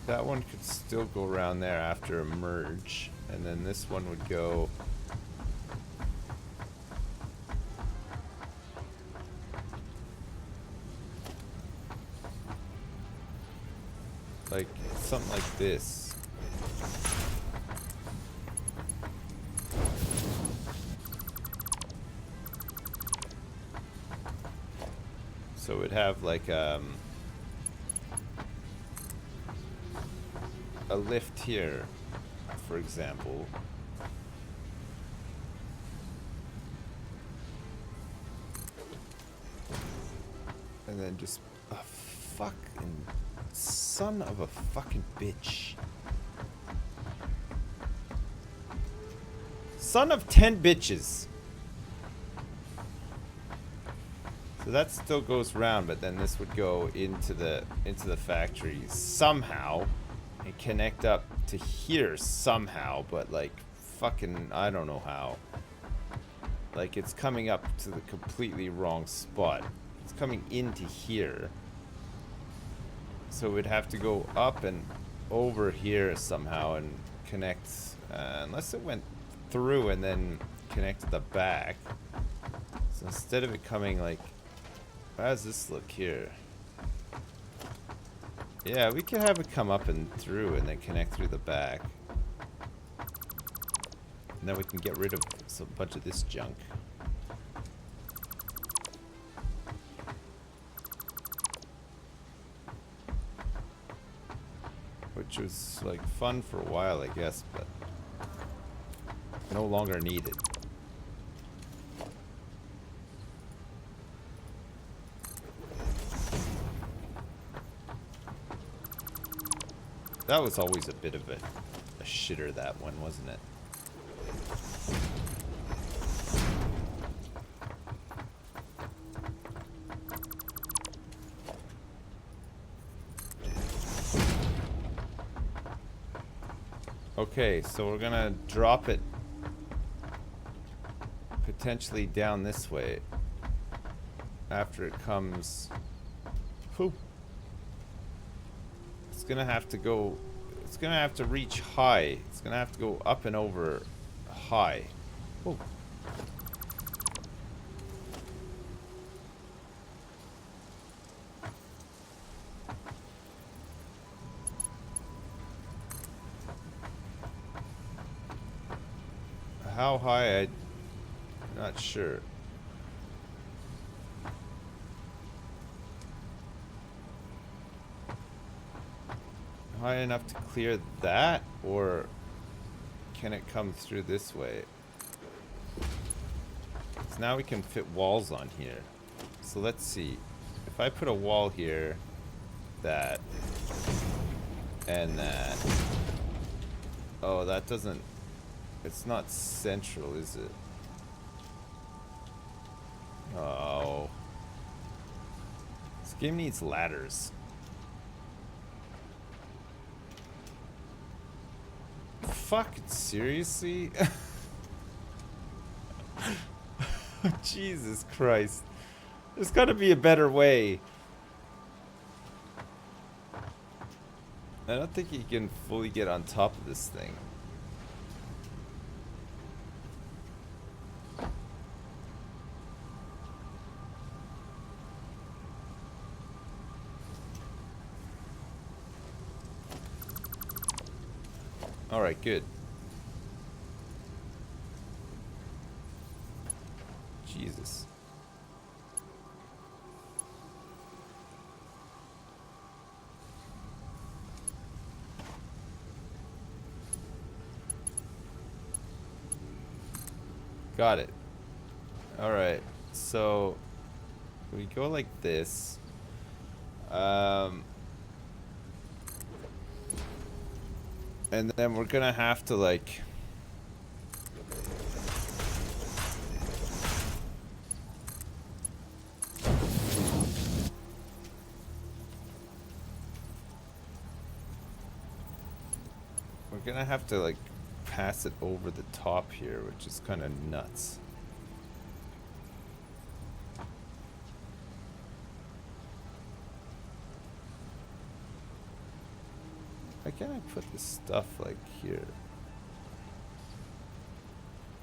that one could still go around there after a merge, and then this one would go like something like this. So it'd have like a lift here, for example. And then just a fucking son of a fucking bitch. Son of 10 bitches. So that still goes round, but then this would go into the factory somehow and connect up to here somehow, but like fucking I don't know how. Like it's coming up to the completely wrong spot. It's coming into here. So we'd have to go up and over here somehow and connect, unless it went through and then connected the back. So instead of it coming like, how does this look here? Yeah, we could have it come up and through and then connect through the back. And then we can get rid of a bunch of this junk. Which was like fun for a while, I guess, but no longer needed. That was always a bit of a shitter, that one, wasn't it? Okay, so we're gonna drop it potentially down this way after it comes. Whew. It's gonna have to go, it's gonna have to reach high. It's gonna have to go up and over high. Whoa. How high, I'm not sure. High enough to clear that, or can it come through this way? So now we can fit walls on here. So let's see. If I put a wall here, that, and that. Oh, that doesn't... It's not central, is it? Oh. This game needs ladders. Fuck, seriously? Jesus Christ. There's gotta be a better way. I don't think you can fully get on top of this thing. Alright, good. Jesus. Got it. Alright, so we go like this. And then we're gonna have to like pass it over the top here, which is kind of nuts. Why can't I put this stuff like here?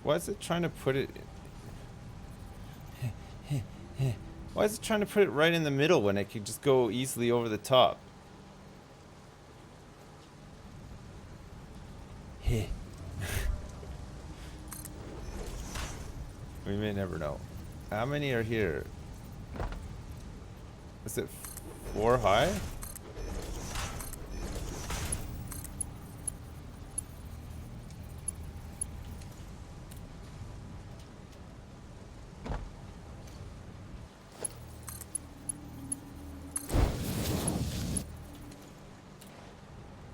Why is it trying to put it... Why is it trying to put it right in the middle when it could just go easily over the top? We may never know. How many are here? Is it 4 high?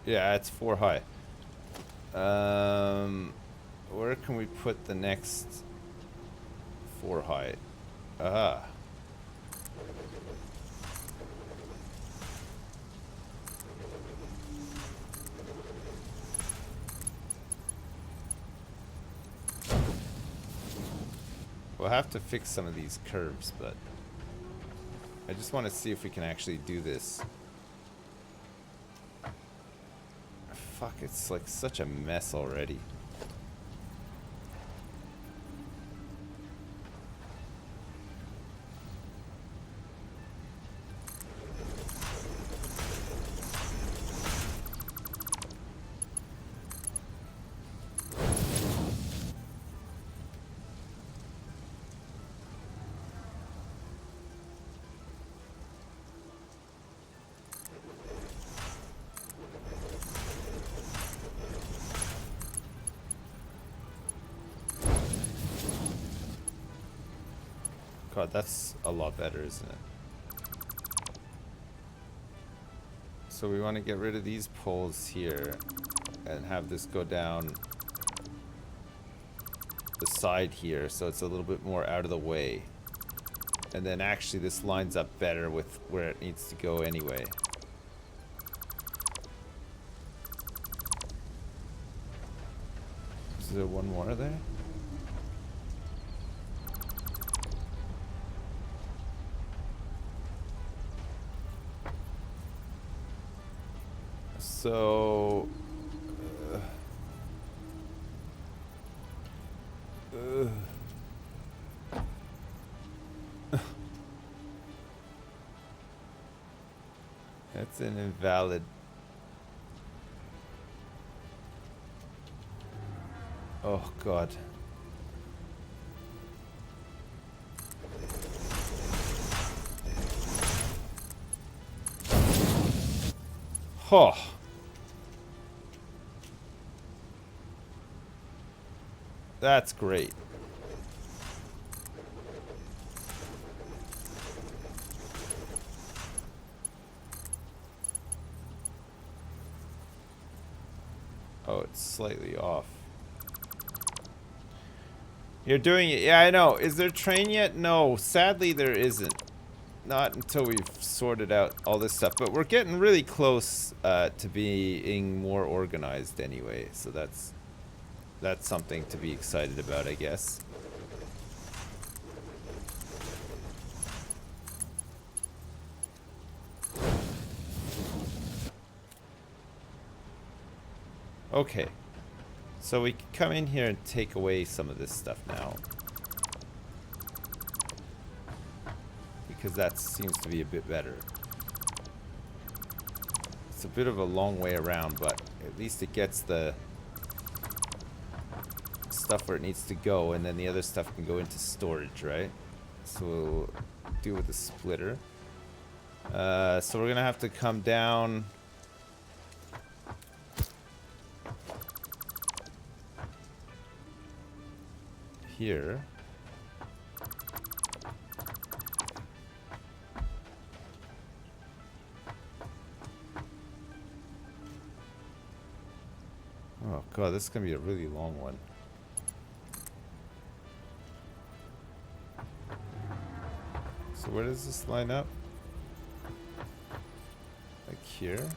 Yeah, it's 4 high. Where can we put the next 4 high? Aha. we'll have to fix some of these curves, but I just want to see if we can actually do this. Fuck, it's like such a mess already. God, that's a lot better, isn't it? So we want to get rid of these poles here and have this go down the side here so it's a little bit more out of the way. And then actually this lines up better with where it needs to go anyway. Is there one more there? So, that's an invalid. Oh God. Oh. That's great. Oh, it's slightly off. You're doing it. Yeah, I know. Is there a train yet? No, sadly there isn't. Not until we've sorted out all this stuff. But we're getting really close to being more organized anyway. So that's something to be excited about, I guess. Okay. So we can come in here and take away some of this stuff now. Because that seems to be a bit better. It's a bit of a long way around, but at least it gets the stuff where it needs to go, and then the other stuff can go into storage, right? So we'll do with the splitter. So we're gonna have to come down here. Oh God, this is gonna be a really long one. So where does this line up? Like here?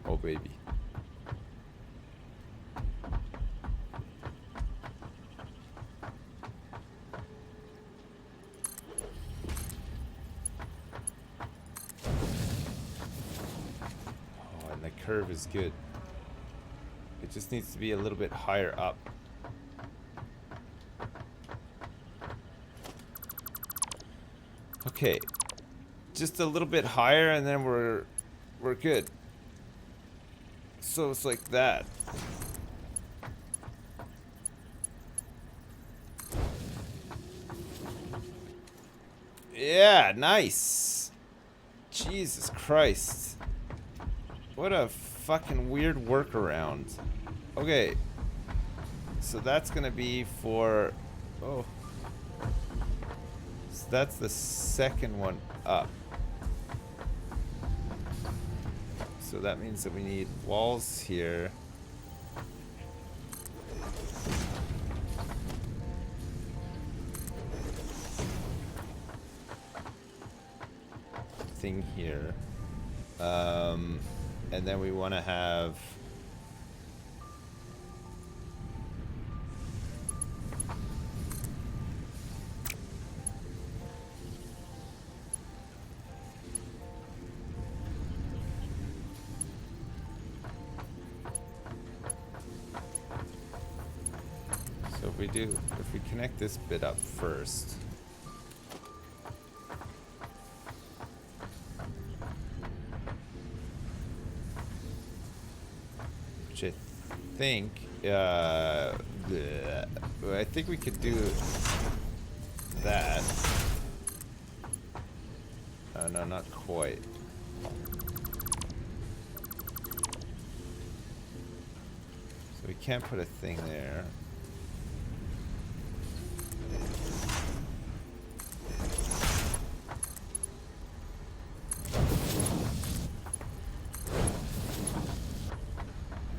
Oh baby. Curve is good. It just needs to be a little bit higher up. Okay, just a little bit higher, and then we're good. So it's like that. Yeah, nice. Jesus Christ. What a fucking weird workaround. Okay. So that's gonna be for... Oh. So that's the second one up. So that means that we need walls here. thing here. And then we want to have... So if we connect this bit up first... Which I think we could do that. Oh, no, not quite. So we can't put a thing there.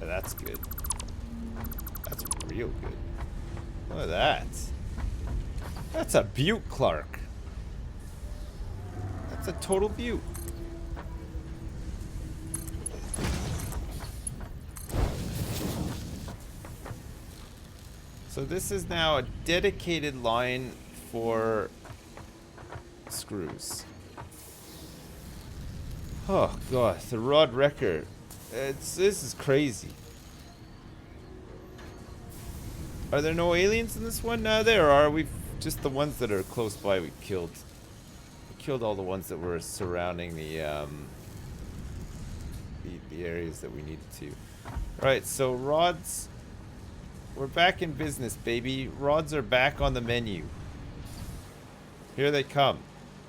That's good. That's real good. Look at that. That's a beaut, Clark. That's a total beaut. So this is now a dedicated line for screws. Oh god, the rod wrecker. This is crazy. Are there no aliens in this one? No, there are. We've just the ones that are close by. We killed. We killed all the ones that were surrounding the areas that we needed to. Right. So rods. We're back in business, baby. Rods are back on the menu. Here they come.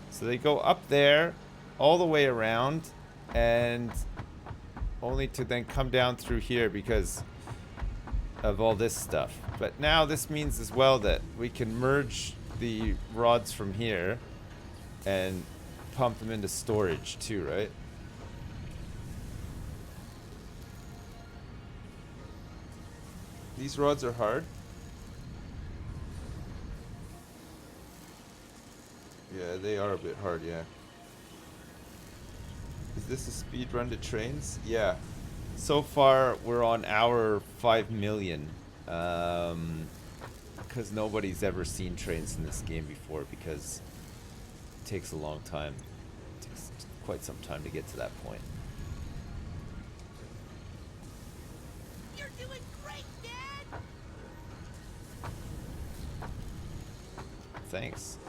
So they go up there, all the way around, and only to then come down through here because of all this stuff. But now this means as well that we can merge the rods from here and pump them into storage too, right? These rods are hard. Yeah, they are a bit hard, yeah. Is this a speed run to trains? Yeah. So far, we're on hour 5 million. Because nobody's ever seen trains in this game before because it takes a long time. It takes quite some time to get to that point. You're doing great, Dad! Thanks.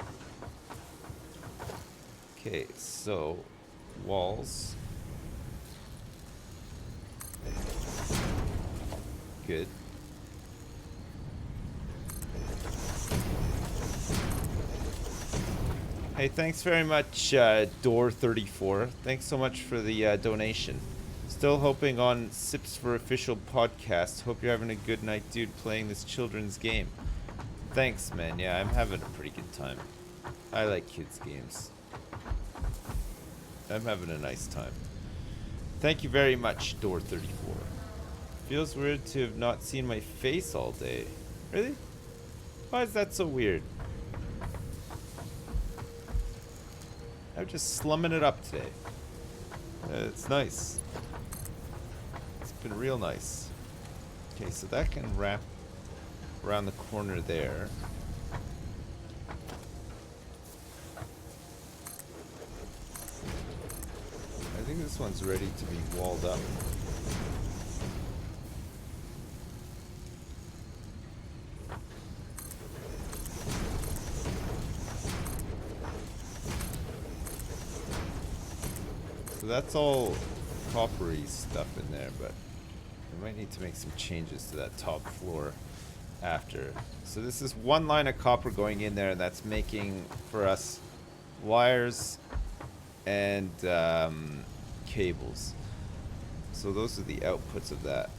Okay, so walls. Good. Hey, thanks very much, Door34. Thanks so much for the donation. Still hoping on Sips for Official podcast. Hope you're having a good night, dude, playing this children's game. Thanks, man. Yeah, I'm having a pretty good time. I like kids' games. I'm having a nice time. Thank you very much, Door34. Feels weird to have not seen my face all day. Really? Why is that so weird? I'm just slumming it up today. It's nice. It's been real nice. Okay, so that can wrap around the corner there. I think this one's ready to be walled up. So that's all coppery stuff in there, but we might need to make some changes to that top floor after. So this is one line of copper going in there, and that's making for us wires and cables. So those are the outputs of that.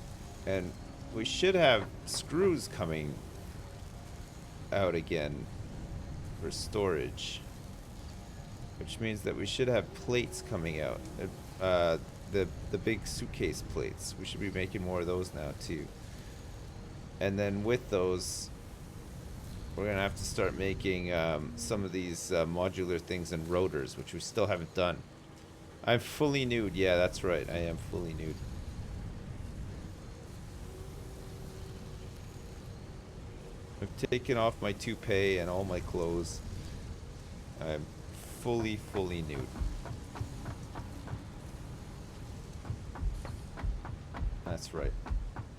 And we should have screws coming out again for storage, which means that we should have plates coming out. The big suitcase plates. We should be making more of those now too. And then with those, we're gonna have to start making some of these modular things and rotors, which we still haven't done. I'm fully nude. Yeah, that's right. I am fully nude. I've taken off my toupee and all my clothes. I'm fully nude. That's right.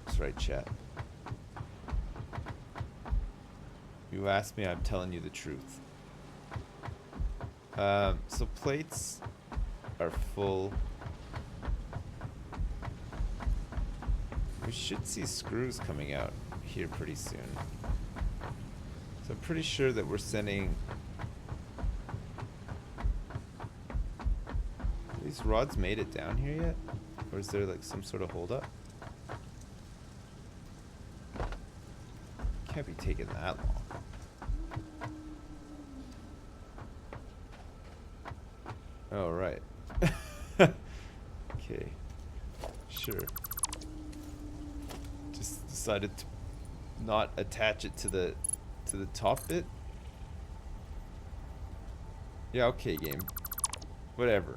That's right, chat. You asked me, I'm telling you the truth. So plates are full. We should see screws coming out here pretty soon. So I'm pretty sure that we're sending... Have these rods made it down here yet? Or is there like some sort of holdup? Can't be taking that long. Oh, right. Okay. Sure. Just decided to not attach it to the top bit. Yeah, okay, game. Whatever.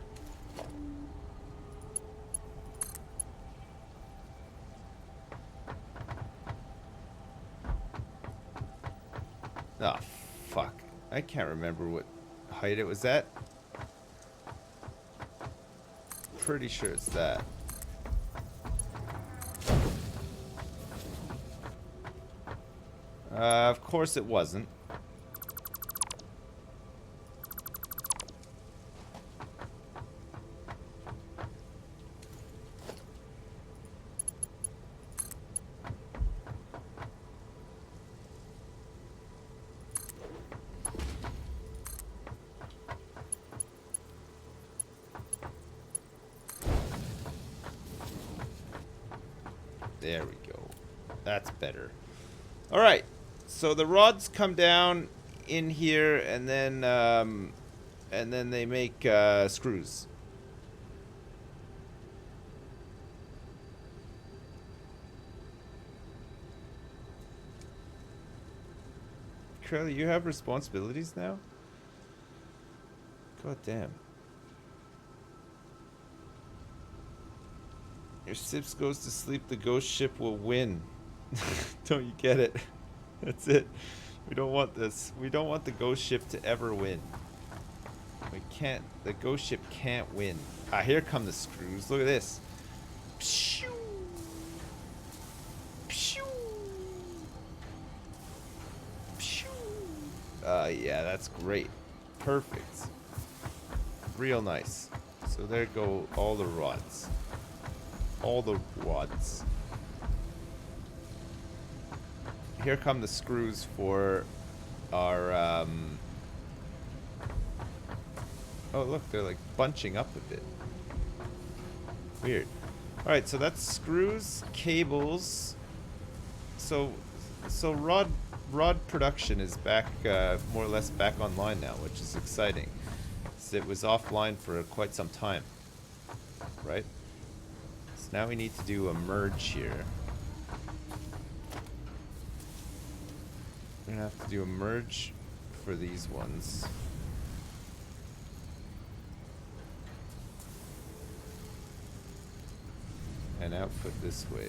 Ah, fuck. I can't remember what height it was at. Pretty sure it's that. Of course it wasn't. There we go. That's better. All right. So the rods come down in here, and then they make screws. Curly, you have responsibilities now? God damn. Your Sips goes to sleep, the ghost ship will win. Don't you get it? That's it. We don't want this. We don't want the ghost ship to ever win. We can't. The ghost ship can't win. Ah, here come the screws. Look at this. Pshoo. Pshoo. Pshoo. Yeah, that's great. Perfect. Real nice. So there go all the rods. All the rods. Here come the screws for our, oh, look, they're like bunching up a bit. Weird. Alright, so that's screws, cables. So rod production is back, more or less back online now, which is exciting. So it was offline for quite some time. Right? So now we need to do a merge here. We're gonna have to do a merge for these ones. And output this way.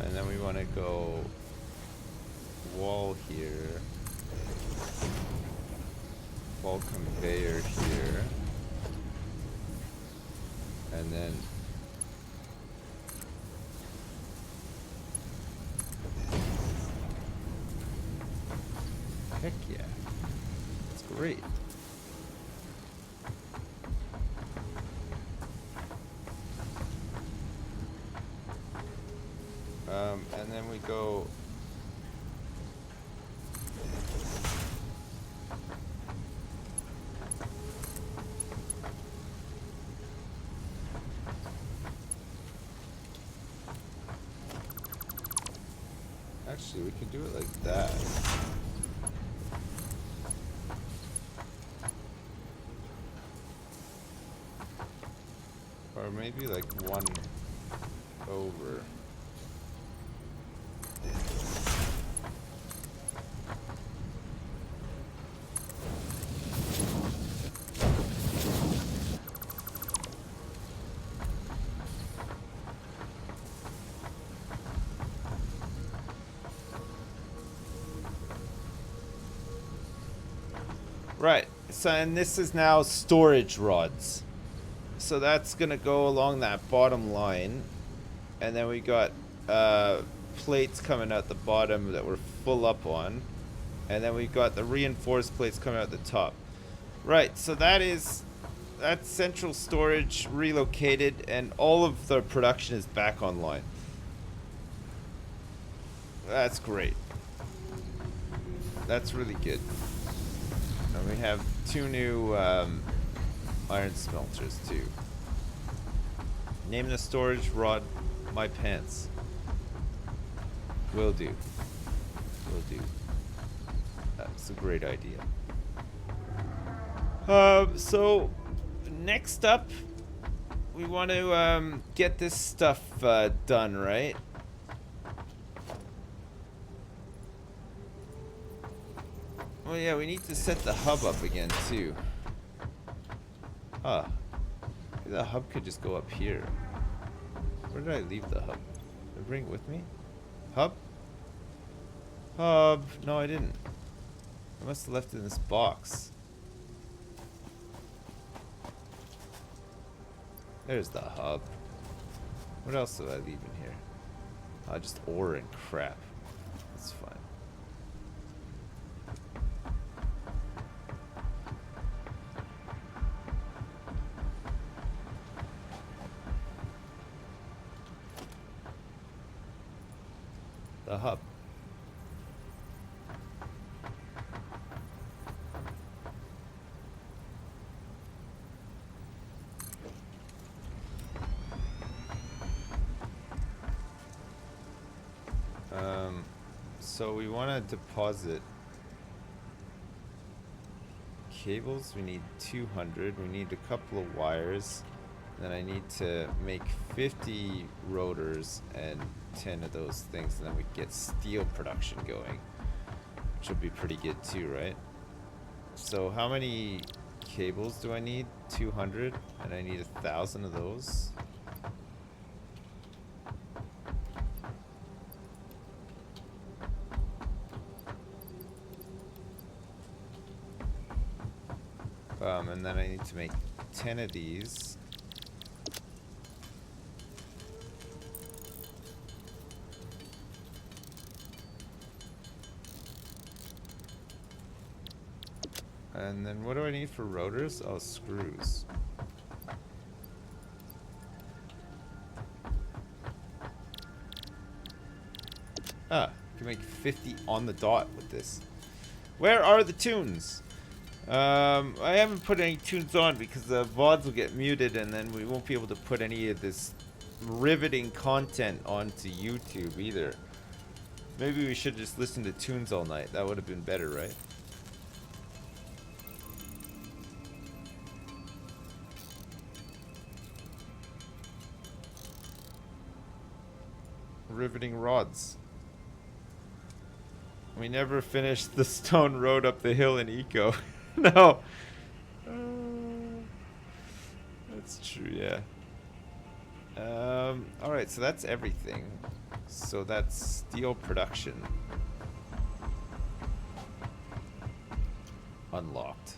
And then we want to go wall here, wall conveyor here, and then heck yeah, that's great. And then we go actually we can do it like that. Or maybe like one over. Right, so and this is now storage rods. So that's gonna go along that bottom line. And then we got plates coming out the bottom that we're full up on. And then we've got the reinforced plates coming out the top. Right, so that's central storage relocated and all of the production is back online. That's great. That's really good. And we have 2 new iron smelters too. Name the storage rod my pants. Will do. Will do. That's a great idea. So next up, we want to get this stuff done, right? Oh yeah, we need to set the hub up again too. Huh. Maybe the hub could just go up here. Where did I leave the hub? Did I bring it with me? Hub? Hub. No, I didn't. I must have left it in this box. There's the hub. What else did I leave in here? Just ore and crap. That's fine. The hub. So we want to deposit cables. We need 200. We need a couple of wires. Then I need to make 50 rotors and 10 of those things, and then we get steel production going, which will be pretty good too, right? So how many cables do I need? 200, and I need 1,000 of those. And then I need to make 10 of these. And then what do I need for rotors? Oh, screws. Ah, you can make 50 on the dot with this. Where are the tunes? I haven't put any tunes on because the VODs will get muted and then we won't be able to put any of this riveting content onto YouTube either. Maybe we should just listen to tunes all night. That would have been better, right? Riveting rods. We never finished the stone road up the hill in Eco. No. That's true, yeah. Alright, so that's everything. So that's steel production. Unlocked.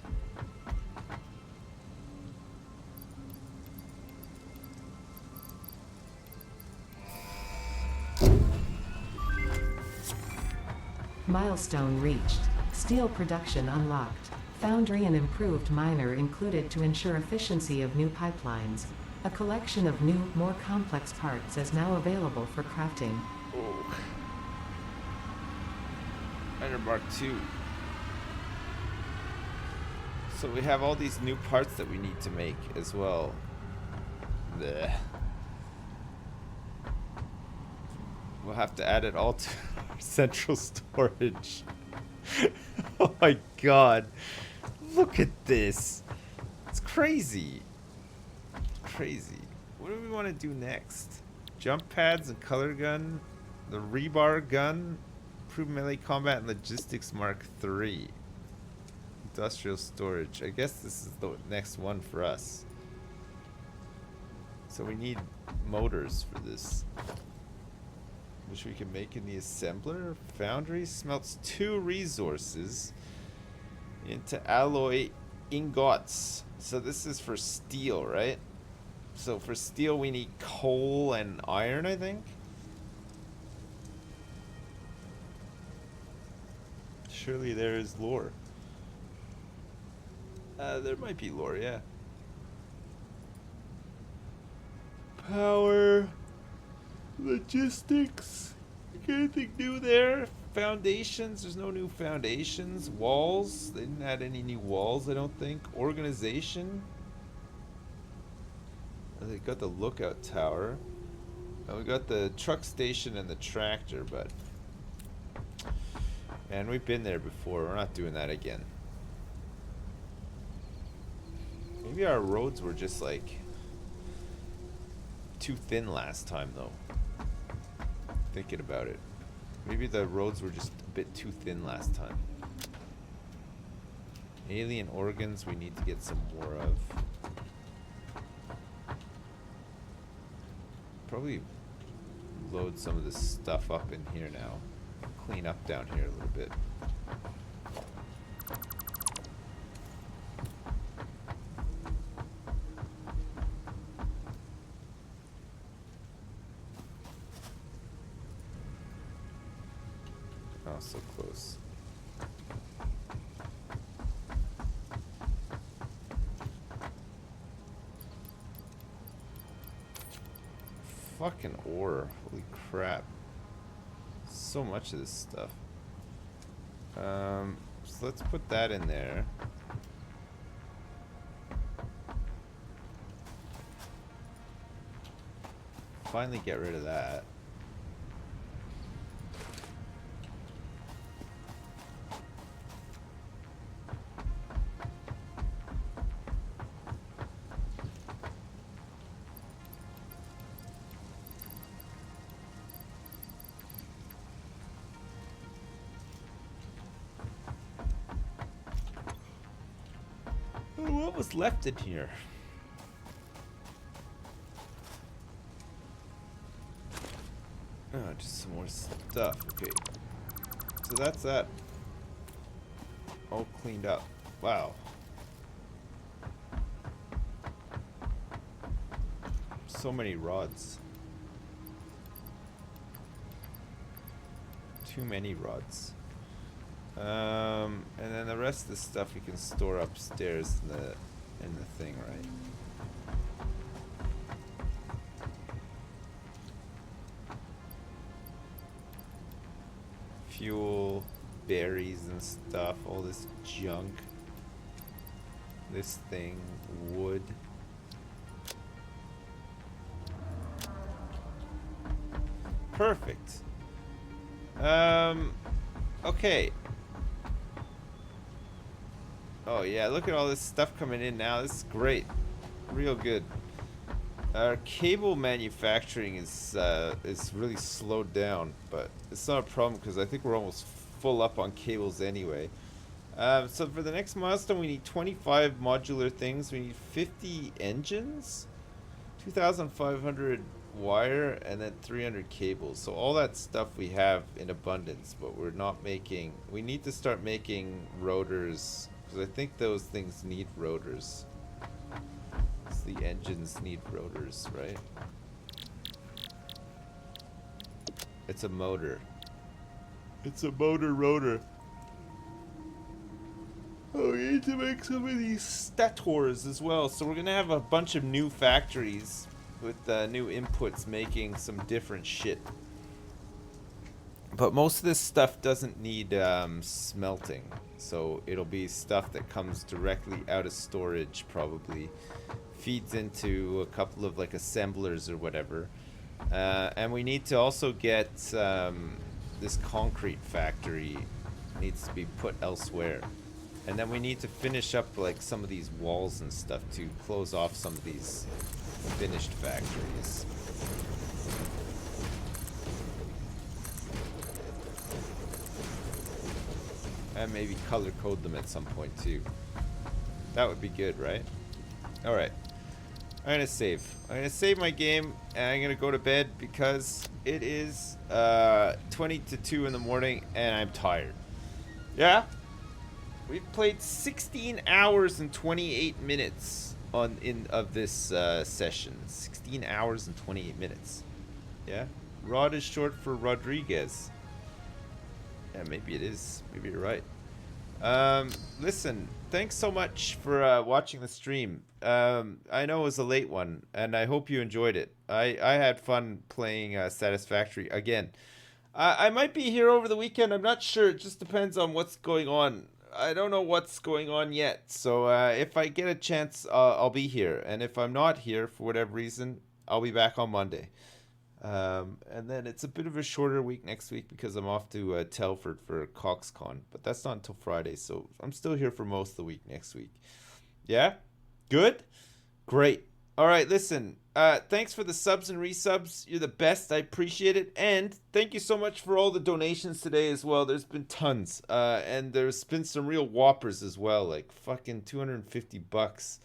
Milestone reached. Steel production unlocked. Foundry and improved miner included to ensure efficiency of new pipelines. A collection of new, more complex parts is now available for crafting. Oh. Miner Mark II. So we have all these new parts that we need to make as well. Blech. We'll have to add it all to our central storage. Oh my god. Look at this. It's crazy. Crazy. we want to do next? Jump pads and color gun, the rebar gun, improved melee combat and logistics Mark III. Industrial storage. I guess this is the next one for us. So we need motors for this, which we can make in the assembler. Foundry smelts 2 resources into alloy ingots. So this is for steel, right? So for steel we need coal and iron, I think. Surely there is lore. There might be lore, yeah. Power, logistics. Anything new there? Foundations. There's no new foundations. Walls. They didn't add any new walls, I don't think. Organization. They got the lookout tower. And we got the truck station and the tractor, but man, we've been there before. We're not doing that again. Maybe our roads were just like too thin last time, though. Thinking about it, maybe the roads were just a bit too thin last time. Alien organs we need to get some more of. Probably load some of this stuff up in here now. Clean up down here a little bit. Oh, so close. Fucking ore. Holy crap. So much of this stuff. So let's put that in there. Finally get rid of that. What was left in here? Oh, just some more stuff. Okay. So that's that. All cleaned up. Wow. So many rods. Too many rods. And then the rest of the stuff we can store upstairs in the thing, right? Fuel, berries and stuff, all this junk. This thing, wood. Perfect. Okay. Oh yeah, look at all this stuff coming in now. This is great. Real good. Our cable manufacturing is really slowed down, but it's not a problem because I think we're almost full up on cables anyway. So for the next milestone, we need 25 modular things. We need 50 engines, 2,500 wire, and then 300 cables. So all that stuff we have in abundance, but we're not making. We need to start making rotors. I think those things need rotors. The engines need rotors, right? It's a motor. It's a motor rotor. Oh, we need to make some of these stators as well. So we're gonna have a bunch of new factories with new inputs making some different shit. But most of this stuff doesn't need smelting, so it'll be stuff that comes directly out of storage, probably feeds into a couple of like assemblers or whatever. And we need to also get this concrete factory needs to be put elsewhere. And then we need to finish up like some of these walls and stuff to close off some of these finished factories. And maybe color code them at some point too. That would be good, right? Alright. I'm gonna save. I'm gonna save my game and I'm gonna go to bed because it is 20 to 2 in the morning and I'm tired. Yeah? We've played 16 hours and 28 minutes of this session. 16 hours and 28 minutes. Yeah? Rod is short for Rodriguez. Yeah, maybe it is. Maybe you're right. Listen, thanks so much for watching the stream. I know it was a late one, and I hope you enjoyed it. I had fun playing Satisfactory again. I might be here over the weekend. I'm not sure. It just depends on what's going on. I don't know what's going on yet. So if I get a chance, I'll be here. And if I'm not here for whatever reason, I'll be back on Monday. And then it's a bit of a shorter week next week because I'm off to Telford for CoxCon. But that's not until Friday, so I'm still here for most of the week next week. Yeah? Good? Great. All right, listen. Thanks for the subs and resubs. You're the best. I appreciate it. And thank you so much for all the donations today as well. There's been tons. And there's been some real whoppers as well, like fucking $250.